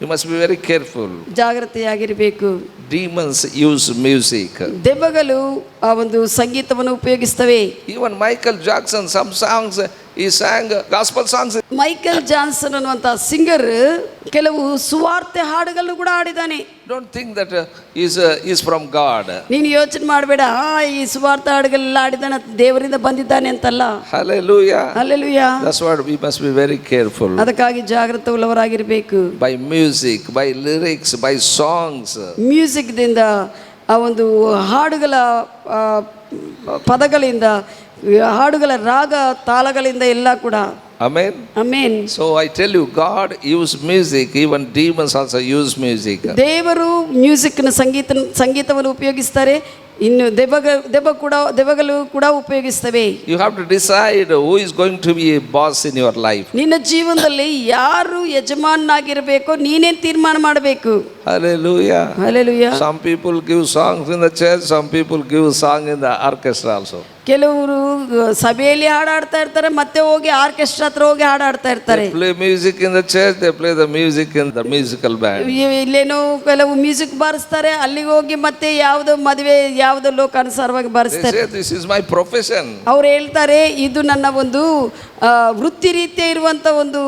You must be very careful. ಜಾಗೃತಿಯಾಗಿರಬೇಕು. Demons use music. ದೆವ್ವಗಳು ಆ ಒಂದು ಸಂಗೀತವನ್ನು ಉಪಯೋಗಿಸ್ತವೆ. Even Michael Jackson, some songs he sang gospel songs. Michael Johnson ಅನ್ನುವಂತ ಸಿಂಗರ್ ಕೆಲವು ಸುವಾರ್ತೆ ಹಾಡುಗಳನ್ನು ಕೂಡ ಹಾಡಿದ್ದಾನೆ. Don't think that is from God. ನೀನು ಯೋಚನೆ ಮಾಡಬೇಡ, ಈ ಸುವಾರ್ತೆ ಹಾಡುಗಳೆಲ್ಲ ಹಾಡಿದಾನೆ ದೇವರಿಂದ ಬಂದಿದ್ದಾನೆ ಅಂತಲ್ಲ. Hallelujah. Hallelujah. That's what we must be very careful. ಅದಕ್ಕಾಗಿ ಜಾಗೃತವುಳ್ಳವರಾಗಿರಬೇಕು. By music, by lyrics, by songs. ಮ್ಯೂಸಿಕ್ದಿಂದ ಆ ಒಂದು ಹಾಡುಗಳ ಪದಗಳಿಂದ, ಹಾಡುಗಳ ರಾಗ ತಾಳಗಳಿಂದ ಎಲ್ಲ ಕೂಡ. Amen. Amen. So I tell you, God use music, even demons also use music. ದೇವರು ಮ್ಯೂಸಿಕ್ನ ಸಂಗೀತವನ್ನು ಉಪಯೋಗಿಸ್ತಾರೆ, ಇನ್ನು ದೆವ್ವಗಳು ಕೂಡ ಉಪಯೋಗಿಸ್ತವೆ. You have to decide who is going to be a boss in your life. ನಿನ್ನ ಜೀವನದಲ್ಲಿ ಯಾರು ಯಜಮಾನನಾಗಿರಬೇಕೋ ನೀನೇ ತೀರ್ಮಾನ ಮಾಡಬೇಕು. Hallelujah. Hallelujah. Some people give songs in the church, some people give song in the orchestra also. ಕೆಲವರು ಸಭೆಯಲ್ಲಿ ಹಾಡಾಡ್ತಾ ಇರ್ತಾರೆ, ಮತ್ತೆ ಹೋಗಿ ಆರ್ಕೆಸ್ಟ್ರಾ ಹತ್ರ ಹೋಗಿ ಹಾಡಾಡ್ತಾ ಇರ್ತಾರೆ. They play music in the church, they play the music in the musical band. ಇಲ್ಲೇನೋ ಕೆಲವು ಮ್ಯೂಸಿಕ್ ಬಾರಿಸ್ತಾರೆ, ಅಲ್ಲಿಗೆ ಹೋಗಿ ಮತ್ತೆ ಯಾವುದೋ ಮದುವೆ ಯಾವುದೋ ಲೋಕಾನುಸಾರವಾಗಿ They ಬಾರಿಸ್ತಾರೆ. say this is my profession. ಅವ್ರು ಹೇಳ್ತಾರೆ ಇದು ನನ್ನ ಒಂದು ವೃತ್ತಿ ರೀತಿಯ ಇರುವಂತ ಒಂದು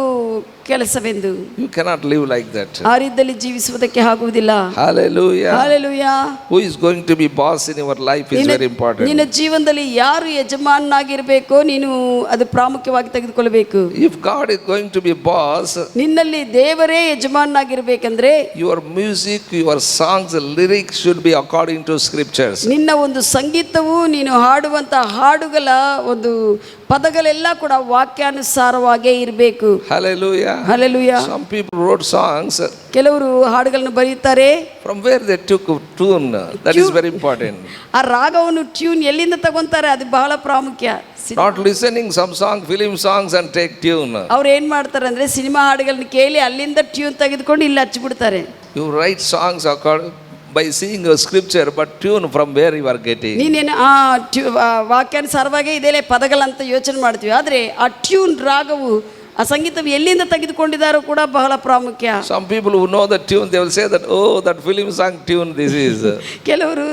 ಕೆಲಸವೆಂದು. You cannot live like that. ಆ ರೀತಿಯಲ್ಲಿ ಜೀವಿಸುವುದಕ್ಕೆ ಆಗುವುದಿಲ್ಲ. Hallelujah. Hallelujah. Who is going to be boss in your life is very important. ನಿನ್ನ ಜೀವನದಲ್ಲಿ ಯಾರು ಯಜಮಾನನಾಗಿರಬೇಕೋ ನೀನು ಅದು ಪ್ರಾಮುಖ್ಯವಾಗಿ ತೆಗೆದುಕೊಳ್ಳಬೇಕು. If God is going to be boss, ನಿನ್ನಲ್ಲಿ ದೇವರೇ ಯಜಮಾನನಾಗಿರ್ಬೇಕಂದ್ರೆ your music, your songs, lyrics should be according to scriptures. ನಿನ್ನ ಒಂದು ಸಂಗೀತವು, ನೀನು ಹಾಡುವಂತ ಹಾಡುಗಳ ಒಂದು ಪದಗಳೆಲ್ಲ ಕೂಡ ವಾಕ್ಯಾನುಸಾರವಾಗೇ ಇರಬೇಕು. Hallelujah. Hallelujah. Some people wrote songs. ಕೆಲವರು ಹಾಡುಗಳನ್ನು ಬರೆಯುತ್ತಾರೆ. From where they took tune, that is very important. ಆ ರಾಗವನ್ನು ಟ್ಯೂನ್ ಎಲ್ಲಿಂದ ತಗೊಂತಾರೆ ಅದು ಬಹಳ ಪ್ರಾಮುಖ್ಯ. Not listening some song, film songs and take tune. ಅವ್ರು ಏನ್ ಮಾಡ್ತಾರೆ ಅಂದ್ರೆ ಸಿನಿಮಾ ಹಾಡುಗಳನ್ನ ಕೇಳಿ ಅಲ್ಲಿಂದ ಟ್ಯೂನ್ ತೆಗೆದುಕೊಂಡು ಇಲ್ಲಿ ಹಚ್ಚಿಬಿಡ್ತಾರೆ. You write songs by seeing a scripture, but tune from where you are getting. ನೀನೇನು ವಾಕ್ಯಾನುಸಾರವಾಗಿ ಇದೇ ಪದಗಳಂತ ಯೋಚನೆ ಮಾಡ್ತೀವಿ, ಆದರೆ ಆ ಟ್ಯೂನ್ ರಾಗವು ಆ ಸಂಗೀತವು ಎಲ್ಲಿಂದ ತೆಗೆದುಕೊಂಡಿದ್ದಾರೋ ಕೂಡ ಬಹಳ ಪ್ರಾಮುಖ್ಯ. Some people who know the tune, they will say that, oh, that film song tune this is. ಕೆಲವರು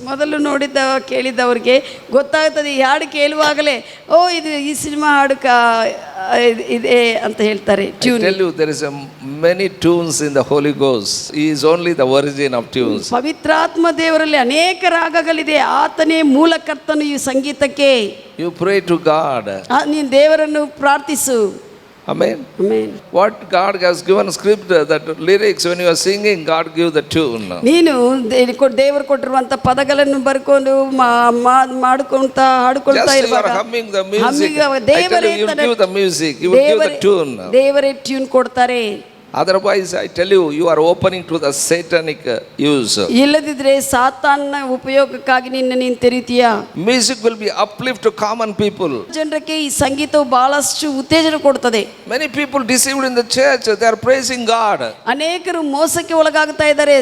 ಮೊದಲು ಕೇಳಿದ್ದವ್ರಿಗೆ ಗೊತ್ತಾಗ್ತದೆ, ಈ ಹಾಡು ಕೇಳುವಾಗಲೇ ಓ ಇದು ಈ ಸಿನಿಮಾ ಹಾಡು ಇದೆ ಅಂತ ಹೇಳ್ತಾರೆ. I tell you, there is many tunes in the Holy Ghost. He is only the origin of tunes. ಪವಿತ್ರಾತ್ಮ ದೇವರಲ್ಲಿ ಅನೇಕ ರಾಗಗಳಿದೆ, ಆತನೇ ಮೂಲಕರ್ತನು ಈ ಸಂಗೀತಕ್ಕೆ. You pray to God. ನೀನು ದೇವರನ್ನು ಪ್ರಾರ್ಥಿಸು. Amen. Amen. What God has given script, that lyrics, when you are singing, God give the tune. ನೀನು ದೇವರು ಕೊಟ್ಟಿರುವಂತ ಪದಗಳನ್ನು ಬರ್ಕೊಂಡು ಮಾಡ್ಕೊಂತ ಹಾಡ್ಕೊಳ್ತಾ Just you ಇರುವಾಗ are humming the music. I tell ದೇವರೇ you, you give the music, you will give the tune. ದೇವರೇ tune ಕೊಡ್ತಾರೆ. Otherwise, I tell you, you are opening to the satanic use. ಇಲ್ಲದಿದ್ರೆ ಸಾತಾನ್ನ ಉಪಯೋಗಕ್ಕಾಗಿ ನೀನು ತೆರೀತೀಯಾ. Music will be uplift to common people. ಜನರಿಗೆ ಈ ಸಂಗೀತವು ಬಹಳಷ್ಟು ಉತ್ತೇಜನ ಕೊಡ್ತದೆ. Many people deceived in the church, they are praising God. ಅನೇಕರು ಮೋಸಕ್ಕೆ ಒಳಗಾಗ್ತಾ ಇದ್ದಾರೆ.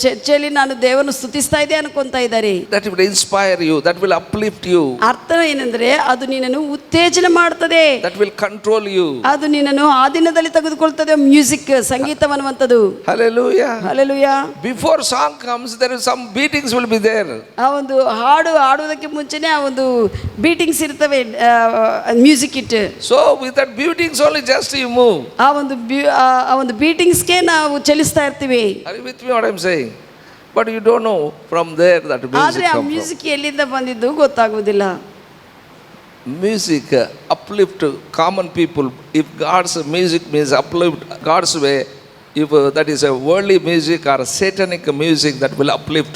ಚರ್ಚೆಯಲ್ಲಿ ನಾನು ದೇವರನ್ನು ಸ್ತುತಿಸ್ತಾ ಇದ್ದೆ ಅನ್ಕೊಂತಾ ಇದ್ದಾರೆ. That will inspire you, that will uplift you. ಅರ್ಥ ಏನಂದ್ರೆ ಅದು ನಿನ್ನನ್ನು ಉತ್ತೇಜನ ಮಾಡ್ತದೆ, that will control you. ಅದು ನಿನ್ನನ್ನು ಆ ದಿನದಲ್ಲಿ ತೆಗೆದುಕೊಳ್ತದೆ. Music ಸಂಗೀತವನ್ನುವಂಥದ್ದು. Hallelujah. Hallelujah. Before song comes, there is some beatings will be there. ಆ ಒಂದು ಹಾಡು ಹಾಡುವುದಕ್ಕೆ ಮುಂಚೆನೆ ಆ ಒಂದು ಬೀಟಿಂಗ್ಸ್ ಇರ್ತವೆ, music it. So with that beatings only just you move. ಆ ಒಂದು ಬೀಟಿಂಗ್ಸ್ಗೆ ನಾವು ಚಲಿಸ್ತಾ ಇರ್ತೀವಿ. Are you with me what I am saying? But you don't know from there that music ಆದ್ರೆ ಆ come ಮ್ಯೂಸಿಕ್ ಎಲ್ಲಿಂದ ಬಂದಿದ್ದು ಗೊತ್ತಾಗುವುದಿಲ್ಲ. Music uplift common people. If God's music means uplift God's way, if that is a worldly music or a satanic music, that will uplift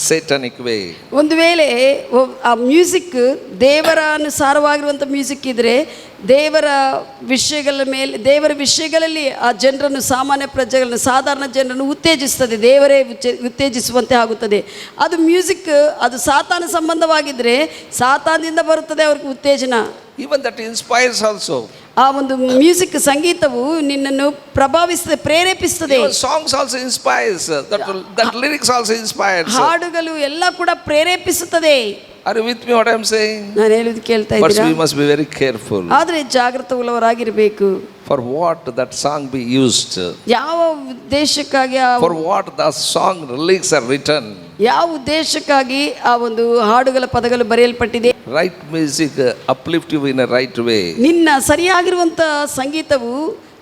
satanic way. ಒಂದು ವೇಳೆ ಆ music ದೇವರಾನುಸಾರವಾಗಿರುವಂಥ music ಇದ್ರೆ ದೇವರ ವಿಷಯಗಳಲ್ಲಿ ಆ ಜನರನ್ನು, ಸಾಮಾನ್ಯ ಪ್ರಜೆಗಳನ್ನು, ಸಾಧಾರಣ ಜನರನ್ನು ಉತ್ತೇಜಿಸ್ತದೆ, ದೇವರೇ ಉತ್ತೇಜಿಸುವಂತೆ ಆಗುತ್ತದೆ. ಅದು ಮ್ಯೂಸಿಕ್ ಅದು ಸಾತಾನ ಸಂಬಂಧವಾಗಿದ್ದರೆ ಸಾತಾನದಿಂದ ಬರುತ್ತದೆ ಅವ್ರಿಗೆ ಉತ್ತೇಜನ. Even that inspires also. ಆ ಒಂದು ಮ್ಯೂಸಿಕ್ ಸಂಗೀತವು ನಿನ್ನನ್ನು ಪ್ರಭಾವಿಸ್ತದೆ, ಪ್ರೇರೇಪಿಸ್ತದೆ. Even songs also inspires. That lyrics also inspires. ಹಾಡುಗಳು ಎಲ್ಲ ಕೂಡ ಪ್ರೇರೇಪಿಸುತ್ತದೆ. Are you with me what I am saying? ನಾನು ಹೇಳುವುದು ಕೇಳ್ತಾ But ಇದ್ದೀರಾ? we must be very careful. ಆದರೆ ಜಾಗೃತವುಳ್ಳವರಾಗಿರಬೇಕು. For what that song be used? ಯಾವ ಉದ್ದೇಶಕ್ಕಾಗಿ For what the song lyrics are written? ಯಾವ ಉದ್ದೇಶಕ್ಕಾಗಿ ಆ ಒಂದು ಹಾಡುಗಳ ಪದಗಳು ಬರೆಯಲ್ಪಟ್ಟಿದೆ? Right music uplift you in a right way. ನಿನ್ನ ಸರಿಯಾಗಿರುವಂತ ಸಂಗೀತವು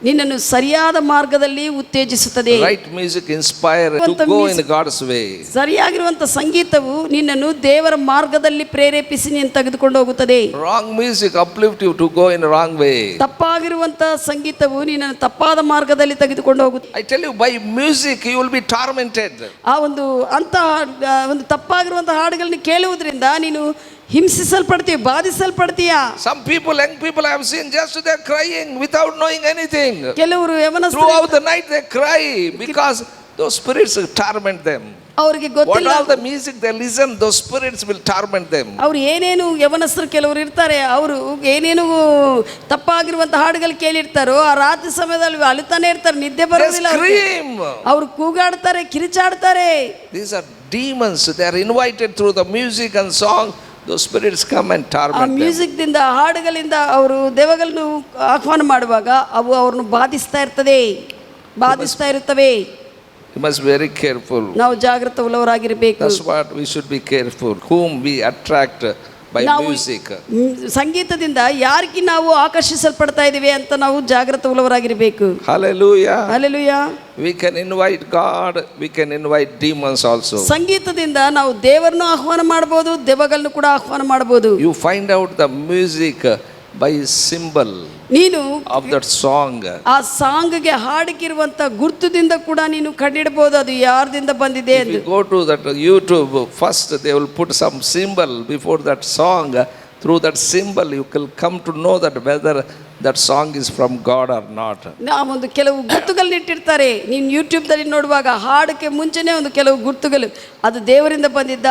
ನಿನ್ನನ್ನು ಸರಿಯಾದ ಮಾರ್ಗದಲ್ಲಿ ಉತ್ತೇಜಿಸುತ್ತದೆ. Right music inspire to go in God's way. ಸರಿಯಾಗಿರುವಂತ ಸಂಗೀತವು ನಿನ್ನನ್ನು ದೇವರ ಮಾರ್ಗದಲ್ಲಿ ಪ್ರೇರೇಪಿಸಿ ನೀನು ತೆಗೆದುಕೊಂಡು ಹೋಗುತ್ತದೆ. Wrong music uplift you to go in a wrong way. ತಪ್ಪಾಗಿರುವಂತ ಸಂಗೀತವು ನಿನ್ನನ್ನು ತಪ್ಪಾದ ಮಾರ್ಗದಲ್ಲಿ ತೆಗೆದುಕೊಂಡು ಹೋಗುತ್ತದೆ. I tell you, by music you will be tormented. ಆ ಒಂದು ಒಂದು ತಪ್ಪಾಗಿರುವಂತ ಹಾಡುಗಳನ್ನು ಕೇಳುವುದರಿಂದ ನೀನು ಹಿಂಸಿಸಲ್ಪಡ್ತೀಯ, ಬಾಧಿಸಲ್ಪಡ್ತೀಯ. Some people, young people I have seen, just they are crying without knowing anything. ಕೆಲವರು throughout the night they cry because those spirits torment them. ಅವರಿಗೆ ಗೊತ್ತಿಲ್ಲ, what all the music they listen, those spirits will torment them. ಅವರು ಏನೇನು ಯವನಸ್ಥರು ಕೆಲವರು ಇರ್ತಾರೆ, ಅವರು ಏನೇನು ತಪ್ಪಾಗಿರುವಂತ ಹಾಡುಗಳು ಕೇಳಿರ್ತಾರೋ ಆ ರಾತ್ರಿ ಸಮಯದಲ್ಲಿ ಅಳುತ್ತಾನೆ ಇರ್ತಾರೆ, ನಿದ್ದೆ ಬರೋದಿಲ್ಲ. ಅವರು ಕೂಗಾಡ್ತಾರೆ, ಕಿರಿಚಾಡ್ತಾರೆ. These are demons. They are invited through the music and song. Those spirits come and torment them. ಆ ಮ್ಯೂಸಿಕ್ ದಿಂದ, ಹಾಡುಗಳಿಂದ ಅವರು ದೇವಗಳನ್ನು ಆಹ್ವಾನ ಮಾಡುವಾಗ ಅವು ಅವರನ್ನು ಬಾಧಿಸ್ತಾ ಇರುತ್ತವೆ. You must be very careful. ನಾವು ಜಾಗೃತವುಳ್ಳವರಾಗಿರಬೇಕು. That's what we should be careful. Whom we attract by music. ಸಂಗೀತದಿಂದ ಯಾರಿಗೆ ನಾವು ಆಕರ್ಷಿಸಲ್ಪಡ್ತಾ ಇದೀವಿ ಅಂತ ನಾವು ಜಾಗೃತವುಳ್ಳವರಾಗಿರಬೇಕು. Hallelujah. Hallelujah. We can invite God, we can invite demons also. ಸಂಗೀತದಿಂದ ನಾವು ದೇವರನ್ನು ಆಹ್ವಾನ ಮಾಡಬಹುದು, ದೆವ್ವಗಳನ್ನು ಕೂಡ ಆಹ್ವಾನ ಮಾಡಬಹುದು. You find out the music by symbol ನೀನು of that song. ಆ ಸಾಂಗ್ಗೆ ಹಾಡಿಕಿರುವಂತ ಗುರ್ತದಿಂದ ಕೂಡ ನೀನು ಕಂಡಿಡಬಹುದು ಅದು ಯಾರದಿಂದ ಬಂದಿದೆ ಎಂದು. If you go to that YouTube, first they will put some symbol before that song. Through that symbol you will come to know that whether that song is from God or not. ಒಂದು ಕೆಲವು ಗುರ್ತುಗಳನ್ನ ಇಟ್ಟಿರ್ತಾರೆ. ನೀನು ಯೂಟ್ಯೂಬ್ದಲ್ಲಿ ನೋಡುವಾಗ ಹಾಡಕ್ಕೆ ಮುಂಚೆನೇ ಒಂದು ಕೆಲವು ಗುರ್ತುಗಳು ಅದು ದೇವರಿಂದ ಬಂದಿದ್ದ,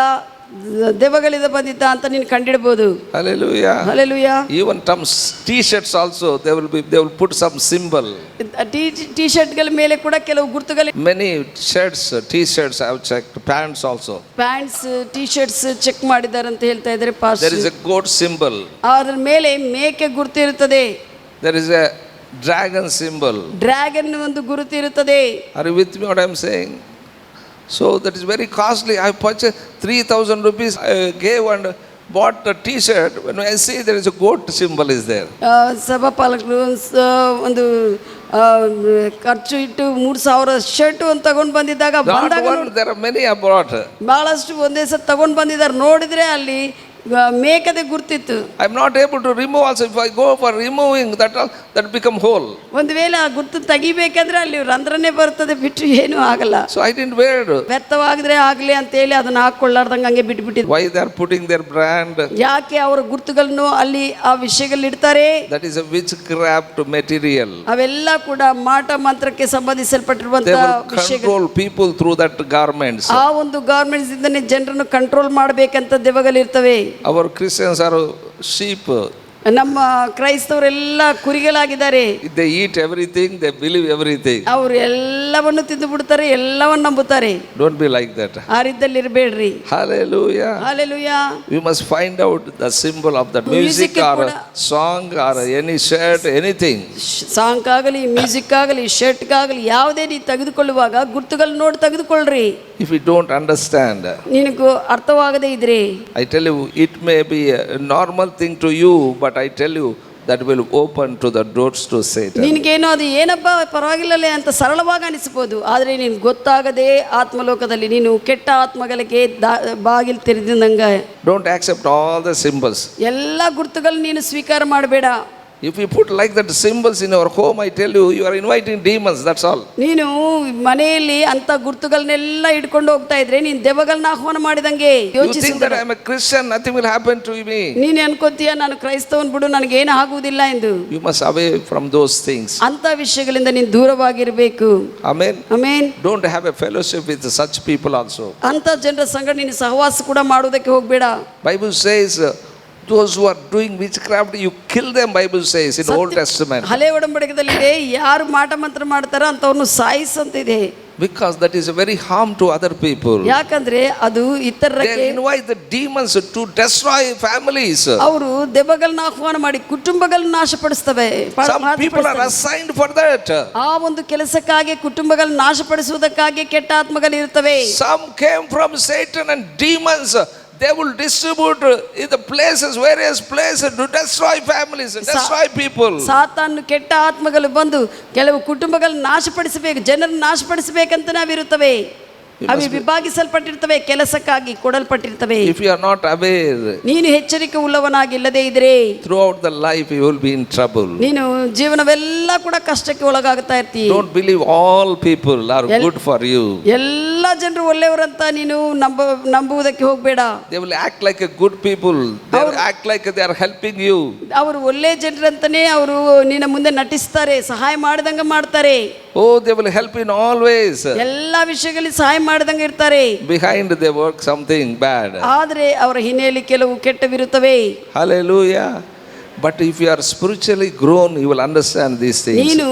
ದೆವ್ವಗಳಿಂದ ಬಂದಿದ್ದ ಅಂತ ನೀನು ಕಂಡಿಡಬಹುದು. Hallelujah. Hallelujah. Even some t-shirts also they will put some symbol. ಟಿ-ಶರ್ಟ್ಗಳ ಮೇಲೆ ಕೂಡ ಕೆಲವು ಗುರ್ತುಗಳು. Many shirts, t-shirts I have checked, pants also. Pants, T-shirts check ಮಾಡಿದ್ದಾರೆ ಅಂತ ಹೇಳ್ತಾ ಇದ್ದಾರೆ pastor. There is a goat symbol. ಅದರ ಮೇಲೆ ಮೇಕೆ ಗುರ್ತು ಇರುತ್ತದೆ. There is a dragon symbol. Dragon ಒಂದು ಗುರುತು ಇರುತ್ತದೆ. Are you with me what I am saying? So that is very costly. I purchased 3,000 rupees. I gave and bought a T-shirt. When I see there is a goat symbol is there. ಸಭಾಪಾಲಕರು ಒಂದು ಖರ್ಚು ಇಟ್ಟು 3,000 shirt ಒಂದು ತಗೊಂಡು ಬಂದಿದ್ದಾಗ Not one, there are many I brought. ಬಹಳಷ್ಟು ಒಂದೇ ಸಲ ತಗೊಂಡು ಬಂದಿದ್ದಾರೆ. ನೋಡಿದ್ರೆ ಅಲ್ಲಿ ಮೇಕದೆ ಗುರ್ತಿತ್ತು. I am not able to remove also. If I go for removing that become whole. ಒಂದು ವೇಳೆ ಆ ಗುರ್ತು ತೆಗಿಬೇಕಂದ್ರೆ ಅಲ್ಲಿ ರಂಧ್ರನೇ ಬರ್ತದೆ, ಬಿಟ್ಟು ಏನೂ ಆಗಲ್ಲ. So I didn't wear it. ವ್ಯರ್ಥವಾಗಿದ್ರೆ ಆಗಲಿ ಅಂತ ಹೇಳಿ ಅದನ್ನ ಹಾಕೊಳ್ಳಾರ್ದಂಗೆ ಹಂಗೆ ಬಿಟ್ಬಿಟ್ಟಿದ್ರು. Why they are putting their brand? ಯಾಕೆ ಅವರ ಗುರುತುಗಳನ್ನು ಅಲ್ಲಿ ಆ ವಿಷಯಗಳು ಇಡ್ತಾರೆ? That is a witchcraft material. ಅವೆಲ್ಲ ಕೂಡ ಮಾಟ ಮಂತ್ರಕ್ಕೆ They ಸಂಬಂಧಿಸಲ್ಪಟ್ಟಿರುವಂತಹ will ವಿಷಯಗಳು. control people through that garments. ಆ ಒಂದು ಗಾರ್ಮೆಂಟ್ಸ್ ಇಂದನೇ ಜನರನ್ನು ಕಂಟ್ರೋಲ್ ಮಾಡಬೇಕಂತ ದೆವ್ವಗಳಿರ್ತವೆ. Our Christians are sheep. ನಮ್ಮ ಕ್ರೈಸ್ತವರೆಲ್ಲ ಕುರಿಗಳಾಗಿದ್ದಾರೆ. They eat everything, they believe everything. ಅವರು ಎಲ್ಲವನ್ನು ತಿಂದು ಬಿಡ್ತಾರೆ, ಎಲ್ಲವನ್ನು ನಂಬುತ್ತಾರೆ. Don't be like that. ಆ ರೀತಿಯಲ್ಲಿ ಇರಬೇಡ್ರಿ. Hallelujah. Hallelujah. We must find out the symbol of that music or a song or any shirt, anything. Song ಆಗಲಿ, ಮ್ಯೂಸಿಕ್ ಆಗಲಿ, ಶರ್ಟ್ ಆಗಲಿ, ಯಾವುದೇ ನೀವು ತೆಗೆದುಕೊಳ್ಳುವಾಗ ಗುರುತುಗಳು ನೋಡಿ ತೆಗೆದುಕೊಳ್ಳ್ರಿ. If you don't understand, ನಿನಗೂ ಅರ್ಥವಾಗದೇ ಇದ್ರೆ, I tell you, it may be a normal thing to you, but I tell you that will open to the doors to Satan. ನಿನಗೇನೋ ಅದು ಏನಪ್ಪ ಪರವಾಗಿಲ್ಲಲೇ ಅಂತ ಸರಳವಾಗಿ ಅನಿಸ್ಬೋದು. ಆದರೆ ನೀನು ಗೊತ್ತಾಗದೆ ಆತ್ಮಲೋಕದಲ್ಲಿ ನೀನು ಕೆಟ್ಟ ಆತ್ಮಗಳಿಗೆ ಬಾಗಿಲು ತೆರೆದಂಗ. Don't accept all the symbols. ಎಲ್ಲ ಗುರುತುಗಳು ನೀನು ಸ್ವೀಕಾರ ಮಾಡಬೇಡ. If you put like that symbols in your home, I tell you, you are inviting demons, that's all. ನೀನು ಮನೆಯಲ್ಲಿ ಅಂತ ಗುರುತುಗಳನ್ನೆಲ್ಲ ಇಟ್ಕೊಂಡು ಹೋಗ್ತಾ ಇದ್ರೆ ನೀನು ದೆವ್ವಗಳನ್ನ ಆಹ್ವಾನ ಮಾಡಿದಂಗೆ. You think that I am a Christian, nothing will happen to me. ನೀನು ಅನ್ಕೋತೀಯ ನಾನು ಕ್ರೈಸ್ತವನ್ ಬಿಡು, ನನಗೇನು ಆಗುವುದಿಲ್ಲ ಎಂದು. You must away from those things. ಅಂತ ವಿಷಯಗಳಿಂದ ನೀನು ದೂರವಾಗಿರಬೇಕು. Amen. Amen. Don't have a fellowship with such people also. ಅಂತ ಜನರ ಸಂಗಡ ನೀನು ಸಹವಾಸ ಕೂಡ ಮಾಡುವುದಕ್ಕೆ ಹೋಗಬೇಡ. Bible says those who are doing witchcraft, you kill them, Bible says in Old Testament. ಹಳೆ ಒಡಂಬಡಿಕೆಯಲ್ಲಿದೆ, ಯಾರು ಮಾಟ ಮಂತ್ರ ಮಾಡ್ತಾರೋ ಅಂತವನು ಸಾಯಿಸಂತಿದೆ. Because that is a very harm to other people. ಯಾಕಂದ್ರೆ ಅದು ಇತರರಿಗೆ They invite the demons to destroy families. ಅವರು ದೆವ್ವಗಳನ್ನ ಆಹ್ವಾನ ಮಾಡಿ ಕುಟುಂಬಗಳನ್ನ ನಾಶಪಡಿಸ್ತವೆ. Some people are assigned for that. ಆ ಒಂದು ಕೆಲಸಕ್ಕಾಗಿ ಕುಟುಂಬಗಳನ್ನ ನಾಶಪಡಿಸುವುದಕ್ಕಾಗಿ ಕೆಟ್ಟ ಆತ್ಮಗಳು ಇರ್ತವೆ. Some came from Satan and demons. They will distribute in the places, various places to destroy families, destroy people. ಸಾತಾನು ಕೆಟ್ಟ ಆತ್ಮಗಳು ಬಂದು ಕೆಲವು ಕುಟುಂಬಗಳನ್ನ ನಾಶಪಡಿಸಬೇಕು, ಜನರನ್ನು ನಾಶಪಡಿಸಬೇಕಂತ ನಾವಿರುತ್ತವೆ. ಅವು ವಿಭಾಗಿಸಲ್ಪಟ್ಟಿರ್ತವೆ, ಕೆಲಸಕ್ಕಾಗಿ ಕೊಡಲ್ಪಟ್ಟಿರ್ತವೆ. If you are not aware, ನೀನು ಎಚ್ಚರಿಕೆ ಉಳ್ಳವನಾಗಿಲ್ಲದೆ ಇದ್ರೆ throughout the life you will be in trouble. ನೀನು ಜೀವನವೆಲ್ಲ ಕೂಡ ಕಷ್ಟಕ್ಕೆ ಒಳಗಾಗ್ತಾ ಇರ್ತೀಯ. Don't believe all people are good for you. ಎಲ್ಲ ಜನರು ಒಳ್ಳೆಯವರಂತ ನೀನು ನಂಬುವುದಕ್ಕೆ ಹೋಗಬೇಡ. They will act like a good people. They will act like they are helping you. ಅವರು ಒಳ್ಳೆ ಜನರಂತಾನೆ ಅವರು ನಿನ್ನ ಮುಂದೆ ನಟಿಸ್ತಾರೆ, ಸಹಾಯ ಮಾಡಿದಂಗ ಮಾಡ್ತಾರೆ. Oh, they will help in all ways. ಎಲ್ಲ ವಿಷಯಗಳಲ್ಲಿ ಸಹಾಯ ಮಾಡಿದಂಗ ಇರ್ತಾರೆ. Behind they work something bad. ಆದರೆ ಅವರ ಹಿನ್ನೆಲೆಯಲ್ಲಿ ಕೆಲವು ಕೆಟ್ಟವಿರುತ್ತವೆ. Hallelujah. But if you are spiritually grown, you will understand these things. ನೀನು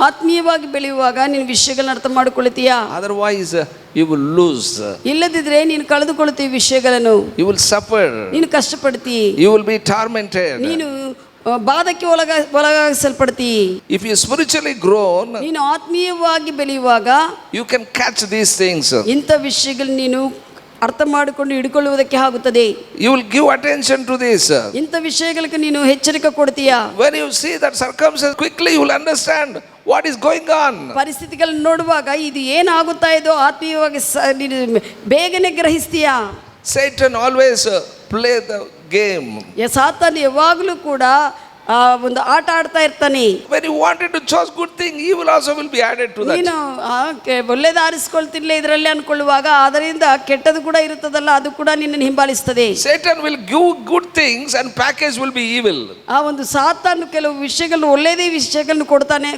ಆತ್ಮೀಯವಾಗಿ ಬೆಳೆಯುವಾಗ ನೀನು ವಿಷಯಗಳನ್ನ ಅರ್ಥ ಮಾಡಿಕೊಳ್ಳುತ್ತೀಯಾ. Otherwise you will lose. ಇಲ್ಲದಿದ್ರೆ ನೀನು ಕಳೆದುಕೊಳ್ಳುತ್ತೀಯ ವಿಷಯಗಳನ್ನು. You will suffer. ನೀನು ಕಷ್ಟಪಡ್ತೀ. You will be tormented. ನೀನು ಬಾಧಕ್ಕೆ ಒಳಗಾಗಿಸಲ್ಪಡ್ತೀ. If you spiritually grown, ನೀನು ಆತ್ಮೀಯವಾಗಿ ಬೆಳೆಯುವಾಗ you can catch these things. ಇಂಥ ವಿಷಯಗಳು ನೀನು ಅರ್ಥ ಮಾಡಿಕೊಂಡು ಹಿಡ್ಕೊಳ್ಳುವುದಕ್ಕೆ ಆಗುತ್ತದೆ. You will give attention to this. ಇಂಥ ವಿಷಯಗಳಿಗೆ ನೀನು ಎಚ್ಚರಿಕೆ ಕೊಡ್ತೀಯಾ. When you see that circumstance, quickly you will understand what is going on. ಪರಿಸ್ಥಿತಿಗಳನ್ನು ನೋಡುವಾಗ ಇದು ಏನಾಗುತ್ತಾ ಇದೋ ಆತ್ಮೀಯವಾಗಿ ನೀನು ಬೇಗನೆ ಗ್ರಹಿಸ್ತೀಯಾ. Satan always play the game. ಸಾತಾನು ಯಾವಾಗಲೂ ಕೂಡ ಒಂದು ಆಟ ಆಡ್ತಾ ಇರ್ತಾನೆ. When you wanted to choose good thing, evil also will be added to that. ನೀನು ಒಳ್ಳೇದು ಆರಿಸ್ಕೊಳ್ತಿಲ್ಲ ಇದರಲ್ಲಿ ಅನ್ಕೊಳ್ಳುವಾಗ ಅದರಿಂದ ಕೆಟ್ಟದು ಕೂಡ ಇರುತ್ತದಲ್ಲ, ಅದು ಕೂಡ ನಿನ್ನನ್ನು ಹಿಂಬಾಲಿಸ್ತದೆ. Satan will give good things and package will be evil. ಆ ಒಂದು ಸಾತಾನು ಕೆಲವು ವಿಷಯಗಳು ಒಳ್ಳೆಯದೇ ವಿಷಯಗಳನ್ನು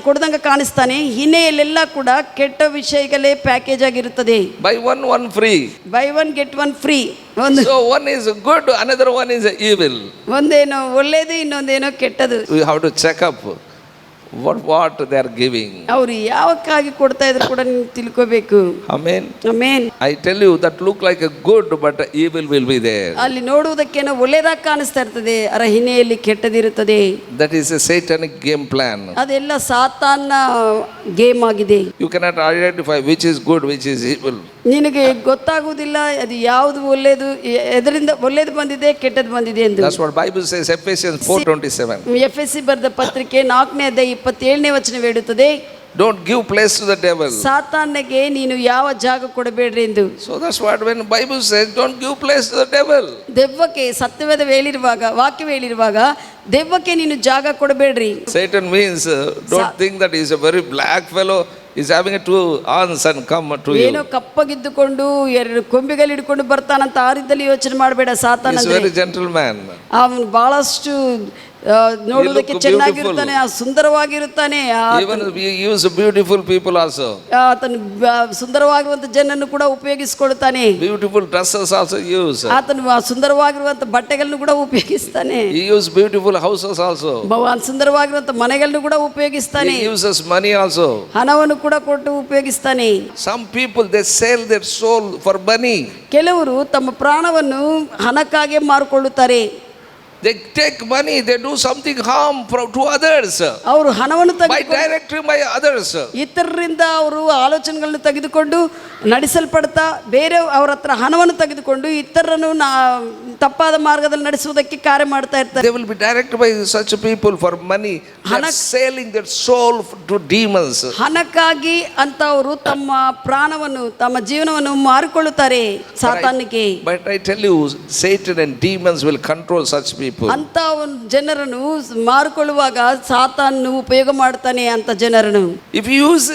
ಕೊಡ್ದಂಗ ಕಾಣಿಸ್ತಾನೆ, ಹಿನ್ನೆಲೆಲ್ಲ ಕೂಡ ಕೆಟ್ಟ ವಿಷಯಗಳೇ ಪ್ಯಾಕೇಜ್ ಆಗಿರುತ್ತದೆ. Buy one free. By one get one free. So one is good, another one is evil. ಒಂದೇನೋ ಒಳ್ಳೇದು, ಇನ್ನೊಂದೇನೋ ಕೆಟ್ಟದು. We have to check up. what they are giving. ಅವರು ಯಾವಕ್ಕಾಗಿ ಕೊಡ್ತಾ ಇದ್ರು ಕೂಡ ನೀವು ತಿಳ್ಕೋಬೇಕು. Amen. Amen. I tell you that look like a good, but evil will be there. ಅಲ್ಲಿ ನೋಡುವುದಕ್ಕೇನೋ ಒಳ್ಳೆಯದಾಗಿ ಕಾಣಿಸ್ತಾ ಇರ್ತದೆ, ಅದರ ಹಿನ್ನೆಲೆಯಲ್ಲಿ ಕೆಟ್ಟದಿರುತ್ತದೆ. That is a satanic game plan. ಅದೆಲ್ಲ ಸಾತಾನ್ನ ಗೇಮ್ ಆಗಿದೆ. You cannot identify which is good, which is evil. ನಿನಗೆ ಗೊತ್ತಾಗುವುದಿಲ್ಲ ಅದು ಯಾವುದು ಒಳ್ಳೆಯದು, ಎದರಿಂದ ಒಳ್ಳೆಯದು ಬಂದಿದೆ ಕೆಟ್ಟದ್ದು ಬಂದಿದೆ ಎಂದು. That's what Bible says, Ephesians 4:27. ಎಫೆಸಿ ಬರೆದ ಪತ್ರಿಕೆ 4ನೇ ಅಧ್ಯಾಯ 27ನೇ ವಚನ ಹೇಳುತ್ತದೆ, Don't give place to the devil. ಸಾತಾನನಿಗೆ ನೀನು ಯಾವ ಜಾಗ ಕೊಡಬೇಡ್ರಿ ಎಂದು. So that's what when Bible says don't give place to the devil. ದೆವ್ವಕ್ಕೆ ಸತ್ಯವೇದ ಹೇಳಿರುವಾಗ, ವಾಕ್ಯ ಹೇಳಿರುವಾಗ ದೆವ್ವಕ್ಕೆ ನೀನು ಜಾಗ ಕೊಡಬೇಡ್ರಿ. Satan means don't think that he is a very black fellow, is having a two horns and come to you. ಏನೋ ಕಪ್ಪಗಿದ್ದುಕೊಂಡು ಎರಡು ಕೊಂಬೆಗಳು ಹಿಡ್ಕೊಂಡು ಬರ್ತಾನಂತ ಆ ರೀತಿಯಲ್ಲಿ ಯೋಚನೆ ಮಾಡಬೇಡ. ಸಾತಾನ He is very gentleman. ಅವನು ಬಹಳಷ್ಟು ನೋಡುವುದಕ್ಕೆ ಚೆನ್ನಾಗಿರ್ತಾನೆ, ಸುಂದರವಾಗಿರುತ್ತಾನೆ. Even we use beautiful people also. ಆತನು ಸುಂದರವಾಗಿರುವಂತ ಜನನ್ನು ಕೂಡ ಉಪಯೋಗಿಸಿಕೊಳ್ತಾನೆ. Beautiful dresses also use. ಆತನು ಸುಂದರವಾಗಿರುವಂತ ಬಟ್ಟೆಗಳನ್ನು ಕೂಡ ಉಪಯೋಗಿಸ್ತಾನೆ. He use beautiful houses also. ಸುಂದರವಾಗಿರುವಂತ ಮನೆಗಳನ್ನು ಕೂಡ ಉಪಯೋಗಿಸ್ತಾನೆ. He uses money also. ಹಣವನ್ನು ಕೂಡ ಕೊಟ್ಟು ಉಪಯೋಗಿಸ್ತಾನೆ. Some people they sell their soul for money. ಕೆಲವರು ತಮ್ಮ ಪ್ರಾಣವನ್ನು ಹಣಕ್ಕಾಗಿ ಮಾರಿಕೊಳ್ಳುತ್ತಾರೆ. They take money, they do something harm to others ಅವರು ಹಣವನ್ನು by directing by others. ಇತರರಿಂದ ಅವರು ಆಲೋಚನೆಗಳನ್ನು ತೆಗೆದುಕೊಂಡು ನಡೆಸಲ್ಪಡ್ತಾ ಬೇರೆ ಅವರ ಹತ್ರ ಹಣವನ್ನು ತೆಗೆದುಕೊಂಡು ಇತರರನ್ನು ತಪ್ಪಾದ ಮಾರ್ಗದಲ್ಲಿ ನಡೆಸುವುದಕ್ಕೆ ಕಾರ್ಯ ಮಾಡ್ತಾ ಇರ್ತಾರೆ. They will be directed by such people for money. They are selling their soul to demons. ಹಣಕ್ಕಾಗಿ ಅಂತ ಅವರು ತಮ್ಮ ಪ್ರಾಣವನ್ನು ತಮ್ಮ ಜೀವನವನ್ನು ಮಾರಿಕೊಳ್ಳುತ್ತಾರೆ ಸಾತಾನಿಗೆ. But I tell you, Satan and demons will control such people. ಅಂತ ಜನರನ್ನು ಮಾರಿಕೊಳ್ಳುವಾಗ ಸಾತಾನು ಉಪಯೋಗ ಮಾಡ್ತಾನೆ ಅಂತ ಜನರನ್ನು. If you use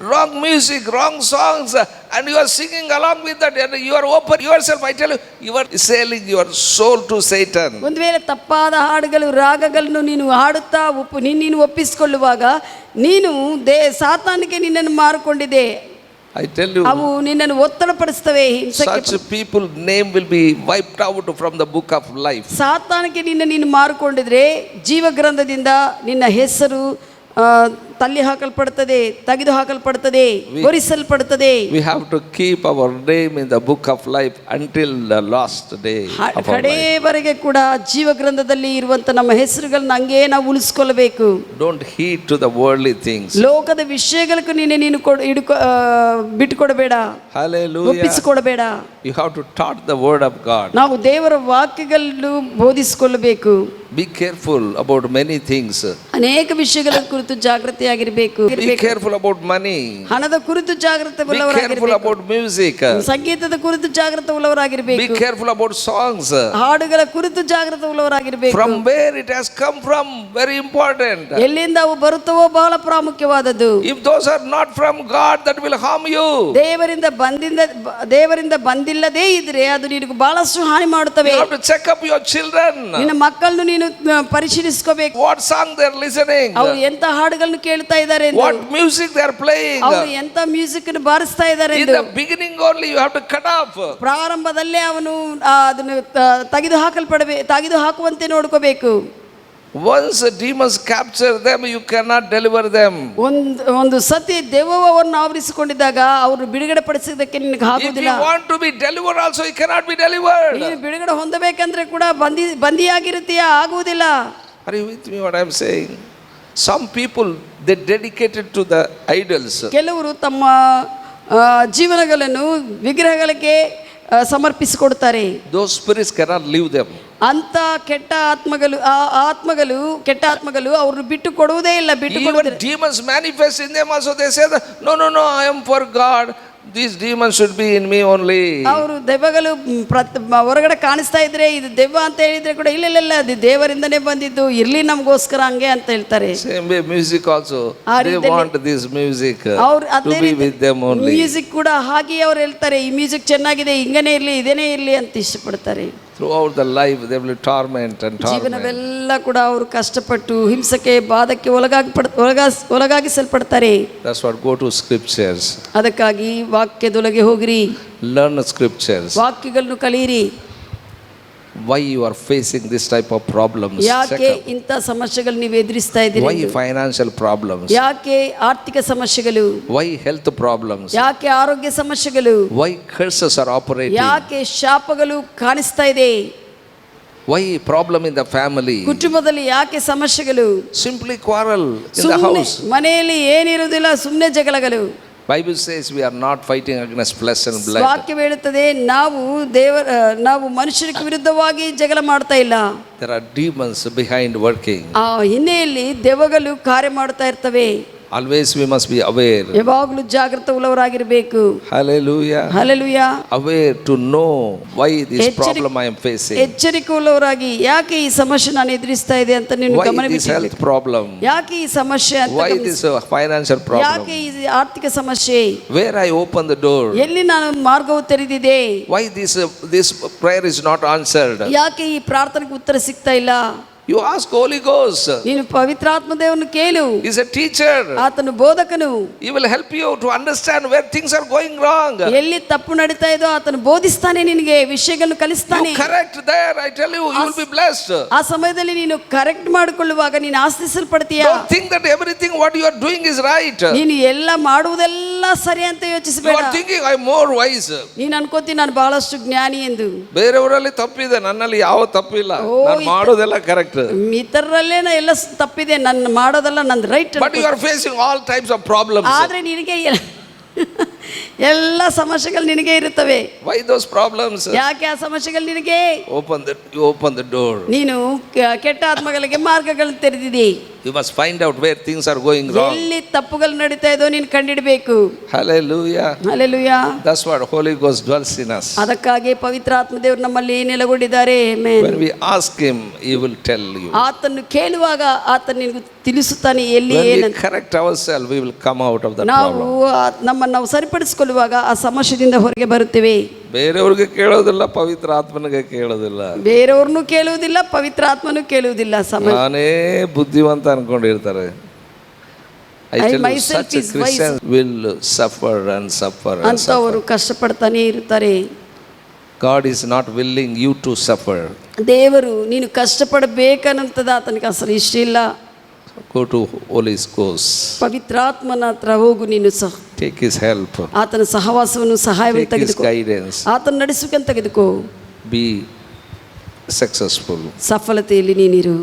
wrong music, wrong songs, and you are singing along with that, and you are open yourself, I tell you, you are selling your soul to Satan. ಒಂದು ವೇಳೆ ತಪ್ಪಾದ ಹಾಡುಗಳು ರಾಗಗಳನ್ನು ನೀನು ಹಾಡುತ್ತಾ ನೀನು ಒಪ್ಪಿಸಿಕೊಳ್ಳುವಾಗ ನೀನು ಸಾತಾನಿಗೆ ನಿನ್ನನ್ನು ಮಾರಿಕೊಂಡಿದೆ. I tell you, ಅವು ನಿನ್ನನ್ನು ಒತ್ತಡಪಡಿಸ್ತವೆ. such people name will be wiped out from the book of life. ಸಾತಾನಿಗೆ ನೀನು ಮಾರಿಕೊಂಡಿದ್ರೆ ಜೀವ ಗ್ರಂಥದಿಂದ ನಿನ್ನ ಹೆಸರು ತಳ್ಳಿ ಹಾಕಲ್ಪಡುತ್ತದೆ, ತೆಗೆದು ಹಾಕಲ್ಪಡುತ್ತದೆ, ಒರಿಸಲ್ಪಡುತ್ತದೆ. We have to keep our name in the book of life until the last day of our life. ಕಡೆಯವರೆಗೆ ಕೂಡ ಜೀವ ಗ್ರಂಥದಲ್ಲಿ ಇರುವಂತ ನಮ್ಮ ಹೆಸರುಗಳನ್ನ ಹಂಗೆ ನಾವು ಉಳಿಸ್ಕೊಳ್ಬೇಕು. Don't heed to the worldly things. ಲೋಕದ ವಿಷಯಗಳಿಗೂ ನೀನು ಬಿಟ್ಟುಕೊಡಬೇಡ, Hallelujah. ಒಪ್ಪಿಸಿಕೊಡಬೇಡ. You have to taught the word of God. ನಾವು ದೇವರ ವಾಕ್ಯಗಳನ್ನು ಬೋಧಿಸಿಕೊಳ್ಳಬೇಕು. Be careful about many things. ಅನೇಕ ವಿಷಯಗಳ ಕುರಿತು ಜಾಗೃತಿಯಾಗಿರಬೇಕು. Be careful about money. ಹಣದ ಕುರಿತು ಜಾಗೃತಿ Be careful about music. ಸಂಗೀತದ ಕುರಿತು ಜಾಗೃತಿ ಉಳ್ಳವರಾಗಿರಬೇಕು. Be careful about songs. ಹಾಡುಗಳ ಕುರಿತು ಜಾಗೃತಿ ಉಳ್ಳವರಾಗಿರಬೇಕು. From where it has come from, very important. ಎಲ್ಲಿಂದ ಅವು ಬರುತ್ತವೋ ಬಹಳ ಪ್ರಾಮುಖ್ಯವಾದದ್ದು. If those are not from God, that will harm you. ದೇವರಿಂದ ಬಂದಿಲ್ಲದೇ ಇದ್ರೆ ಅದು ನಿನಗೆ ಬಹಳಷ್ಟು ಹಾನಿ ಮಾಡುತ್ತವೆ. You have to check up your children. ನಿನ್ನ ಮಕ್ಕಳನ್ನು ನೀನು ಪರಿಶೀಲಿಸಬೇಕು. What song they are listening? ಅವರು ಎಂತ ಹಾಡುಗಳನ್ನು ಕೇಳ್ತಾ ಇದ್ದಾರೆ ಎಂದು, what music they are playing. ಅವರು ಎಂತ ಮ್ಯೂಸಿಕ್ ಅನ್ನು ಬಾರಿಸ್ತಾ ಇದ್ದಾರೆ In ಎಂದು. the beginning only you have to cut off. ಪ್ರಾರಂಭದಲ್ಲೇ ಅವನು ಅದನ್ನು ತೆಗೆದು ಹಾಕುವಂತೆ ನೋಡ್ಕೋಬೇಕು. Once demons capture them, you cannot deliver them. ಒಂದು ಸತಿ ದೆವ್ವವನ್ನು ಆವರಿಸಿಕೊಂಡಿದ್ದಾಗ ಅವರು ಬಿಡುಗಡೆ ಪಡಿಸೋದಕ್ಕೆ ನಿನಗೆ ಆಗುವುದಿಲ್ಲ. If you want to be delivered also, you cannot be delivered. ನೀನು ಬಿಡುಗಡೆ ಹೊಂದಬೇಕಂದ್ರೆ ಕೂಡ ಬಂದಿಯಾಗಿರುತ್ತೀಯಾ, ಆಗುವುದಿಲ್ಲ. Are you with me what I am saying? Some people they dedicated to the idols. ಕೆಲವರು ತಮ್ಮ ಜೀವನಗಳನ್ನು ವಿಗ್ರಹಗಳಿಗೆ ಸಮರ್ಪಿಸಿಕೊಡ್ತಾರೆ. Those spirits cannot leave them. ಅಂತ ಕೆಟ್ಟ ಆತ್ಮಗಳು ಅವ್ರನ್ನ ಬಿಟ್ಟು ಕೊಡುವುದೇ ಇಲ್ಲ. Even demons manifest in them also. They say that, no, I am for God. These demons should be in me only. ಅವರು ದೆವ್ವಗಳು ಹೊರಗಡೆ ಕಾಣಿಸ್ತಾ ಇದ್ರೆ ಇದು ದೆವ್ವ ಅಂತ ಹೇಳಿದ್ರೆ ಕೂಡ ಇಲ್ಲ ಅದು ದೇವರಿಂದನೇ ಬಂದಿದ್ದು, ಇರ್ಲಿ ನಮಗೋಸ್ಕರ ಹಂಗೆ ಅಂತ ಹೇಳ್ತಾರೆ. Same way music also. They want this music to be with them only. Music ಕೂಡ ಹಾಗೆ ಅವ್ರು ಹೇಳ್ತಾರೆ, ಈ ಮ್ಯೂಸಿಕ್ ಚೆನ್ನಾಗಿದೆ, ಹಿಂಗನೇ ಇರ್ಲಿ, ಇದೇನೇ ಇರ್ಲಿ ಅಂತ ಇಷ್ಟಪಡ್ತಾರೆ. Throughout the life they will torment and torment. ಜೀವನವೆಲ್ಲ ಕೂಡ ಅವರು ಕಷ್ಟಪಟ್ಟು ಹಿಂಸೆಗೆ ಬಾಧಕ್ಕೆ ಒಳಗಾಗಿಸಲ್ಪಡ್ತಾರೆ. That's what go to scriptures. ಅದಕ್ಕಾಗಿ ವಾಕ್ಯದೊಳಗೆ ಹೋಗಿರಿ, learn scriptures. ವಾಕ್ಯಗಳನ್ನು ಕಲಿಯಿರಿ. Why you are facing this type of problems? ಯಾಕೆ Check up. ಇಂಥ ಸಮಸ್ಯೆಗಳು ನೀವು ಎದುರಿಸ್ತಾ ಇದ್ದೀರಿ Why ಎಂದು. financial problems? ಯಾಕೆ ಆರ್ಥಿಕ ಸಮಸ್ಯೆಗಳು, Why health problems? ಯಾಕೆ ಆರೋಗ್ಯ ಸಮಸ್ಯೆಗಳು, Why curses are operating? ಯಾಕೆ ಶಾಪಗಳು ಕಾಣಿಸ್ತಾ ಇದೆ, Why problem in the family? ಕುಟುಂಬದಲ್ಲಿ ಯಾಕೆ ಸಮಸ್ಯೆಗಳು, Simply quarrel in the ಸುಮ್ಮನೆ house. ಮನೆಯಲ್ಲಿ ಏನಿರುವುದಿಲ್ಲ, ಸುಮ್ಮನೆ ಜಗಳಗಳು. Bible says we are not fighting against flesh and blood. ವಾಕ್ಯ ಹೇಳುತ್ತದೆ ನಾವು ಮನುಷ್ಯರಿಗೆ ವಿರುದ್ಧವಾಗಿ ಜಗಳ ಮಾಡ್ತಾ ಇಲ್ಲ. There are demons behind working. ಆ ಹಿನ್ನೆಲೆಯಲ್ಲಿ ದೆವ್ವಗಳು ಕಾರ್ಯ ಮಾಡ್ತಾ ಇರ್ತವೆ. Always we must be aware. ಯಾವಾಗಲೂ ಜಾಗೃತ ಉಳ್ಳವರಾಗಿರಬೇಕು. Hallelujah. Hallelujah. Aware to know why this problem I am facing. ಎಚ್ಚರಿಕೆ ಉಳ್ಳವರಾಗಿ ಯಾಕೆ ಈ ಸಮಸ್ಯೆ ನಾನು ಎದುರಿಸ್ತಾ ಇದೆ ಅಂತ ನೀವು Why ಗಮನ this health problem? ಯಾಕೆ ಈ ಸಮಸ್ಯೆ ಅಂತ Why this financial problem? ಯಾಕೆ ಈ ಆರ್ಥಿಕ ಸಮಸ್ಯೆ, Where I open the door? ಎಲ್ಲಿ ನಾನು ಮಾರ್ಗವು ತೆರೆದಿದೆ, Why this prayer is not answered? ಯಾಕೆ ಈ ಪ್ರಾರ್ಥನೆಗೆ ಉತ್ತರ ಸಿಗ್ತಾ ಇಲ್ಲ. You ask Holy Ghost. ನೀನು ಪವಿತ್ರಾತ್ಮ ದೇವರನ್ನು ಕೇಳು. He's a teacher. ಆತನು ಬೋಧಕನು. He will help you to understand where things are going wrong. ಎಲ್ಲಿ ತಪ್ಪು ನಡೀತಾ ಇದೋ ಆತನು ಬೋಧಿಸ್ತಾನೆ, ನಿನಗೆ ವಿಷಯಗಳನ್ನು ಕಲಿಸ್ತಾನೆ. You correct there, I tell you, you will be blessed. ಆ ಸಮಯದಲ್ಲಿ ನೀನು ಕರೆಕ್ಟ್ ಮಾಡಿಕೊಳ್ಳುವಾಗ ನೀನು ಆಸ್ತಿಸಲ್ಪಡ್ತೀಯ. Don't think that everything what you are doing is right. ನೀನು ಎಲ್ಲ ಮಾಡುವುದೆಲ್ಲ ಸರಿ ಅಂತ You ಯೋಚಿಸಬೇಡ. are thinking I am more wise. ನೀನು ಅನ್ಕೋತಿ ನಾನು ಬಹಳಷ್ಟು ಜ್ಞಾನಿ ಎಂದು. ಬೇರೆಯವರಲ್ಲಿ ತಪ್ಪಿದೆ, ನನ್ನಲ್ಲಿ ಯಾವ ತಪ್ಪಿಲ್ಲ, ನಾನು ಮಾಡೋದೆಲ್ಲ ಕರೆಕ್ಟ್. ಇತರರಲ್ಲೇ ಎಲ್ಲ ತಪ್ಪಿದೆ, ನನ್ನ ಮಾಡೋದೆಲ್ಲ ನಂದು right. But you are facing all types of problems. ಆದ್ರೆ ನಿನಗೆ ಎಲ್ಲ ಸಮಸ್ಯೆಗಳು ನಿನಗೆ ಇರುತ್ತವೆ. Why those problems? ಯಾಕೆ ಆ ಸಮಸ್ಯೆಗಳು ನಿನಗೆ? You open the door. ನೀನು ಕೆಟ್ಟ ಆತ್ಮಗಳಿಗೆ ಮಾರ್ಗಗಳನ್ನು ತೆರೆದಿದಿ. You must find out where things are going wrong. ಎಲ್ಲಿ ತಪ್ಪುಗಳು ನಡೀತಾ ಇದೋ ನೀನು ಕಂಡಿಡಬೇಕು. Hallelujah. Hallelujah. That's what Holy Ghost dwells in us. ಅದಕ್ಕಾಗಿ ಪವಿತ್ರಾತ್ಮ ದೇವರು ನಮ್ಮಲ್ಲಿ ನೆಲೆಗೊಂಡಿದ್ದಾರೆ. Amen. When we ask Him, He will tell you. ಆತನು ಕೇಳುವಾಗ ಆತನು ನಿನಗೆ ತಿಳಿಸುತ್ತಾನೆ ಎಲ್ಲಿ When we ಏನಂತ. correct ourselves, we will come out of that ನಾವು problem. ನಾವು ಸರಿಪಡಿಸಿಕೊಳ್ಳುವಾಗ ಆ ಸಮಸ್ಯೆದಿಂದ ಹೊರಗೆ ಬರುತ್ತೇವೆ. ಬೇರೆಯವ್ರಿಗೆ ಕೇಳೋದಿಲ್ಲ, ಪವಿತ್ರ ಆತ್ಮನಿಗೆ ಕೇಳೋದಿಲ್ಲ. ಬೇರೆಯವ್ರನ್ನೂ ಕೇಳುವುದಿಲ್ಲ, ಪವಿತ್ರ ಆತ್ಮನೂ ಕೇಳುವುದಿಲ್ಲ. ನಾನೇ ಬುದ್ಧಿವಂತ ಅನ್ಕೊಂಡಿರ್ತಾರೆ. I tell you, such a Christian will suffer and suffer and ಅಂತ suffer. ಅವರು ಕಷ್ಟಪಡ್ತಾನೆ ಇರ್ತಾರೆ. God is not willing you to suffer. ದೇವರು ನೀನು ಕಷ್ಟಪಡಬೇಕನ್ನಂಥದ್ದು ಆತನಿಗೆ ಅಸಲು ಇಷ್ಟ ಇಲ್ಲ. Go to Holy Ghost. ಪವಿತ್ರಾತ್ಮನ ಹತ್ರ ಹೋಗು, ನೀನು ಸಹ Take His help. ಆತನ ಸಹವಾಸವನ್ನು ಸಹಾಯವನ್ನು Take His ತೆಗೆದುಕೋ. guidance. ಆತನ ನಡೆಸುಕನ್ನು ತೆಗೆದುಕೋ. Be successful. ಸಫಲತೆಯಲ್ಲಿ ನೀನಿರು.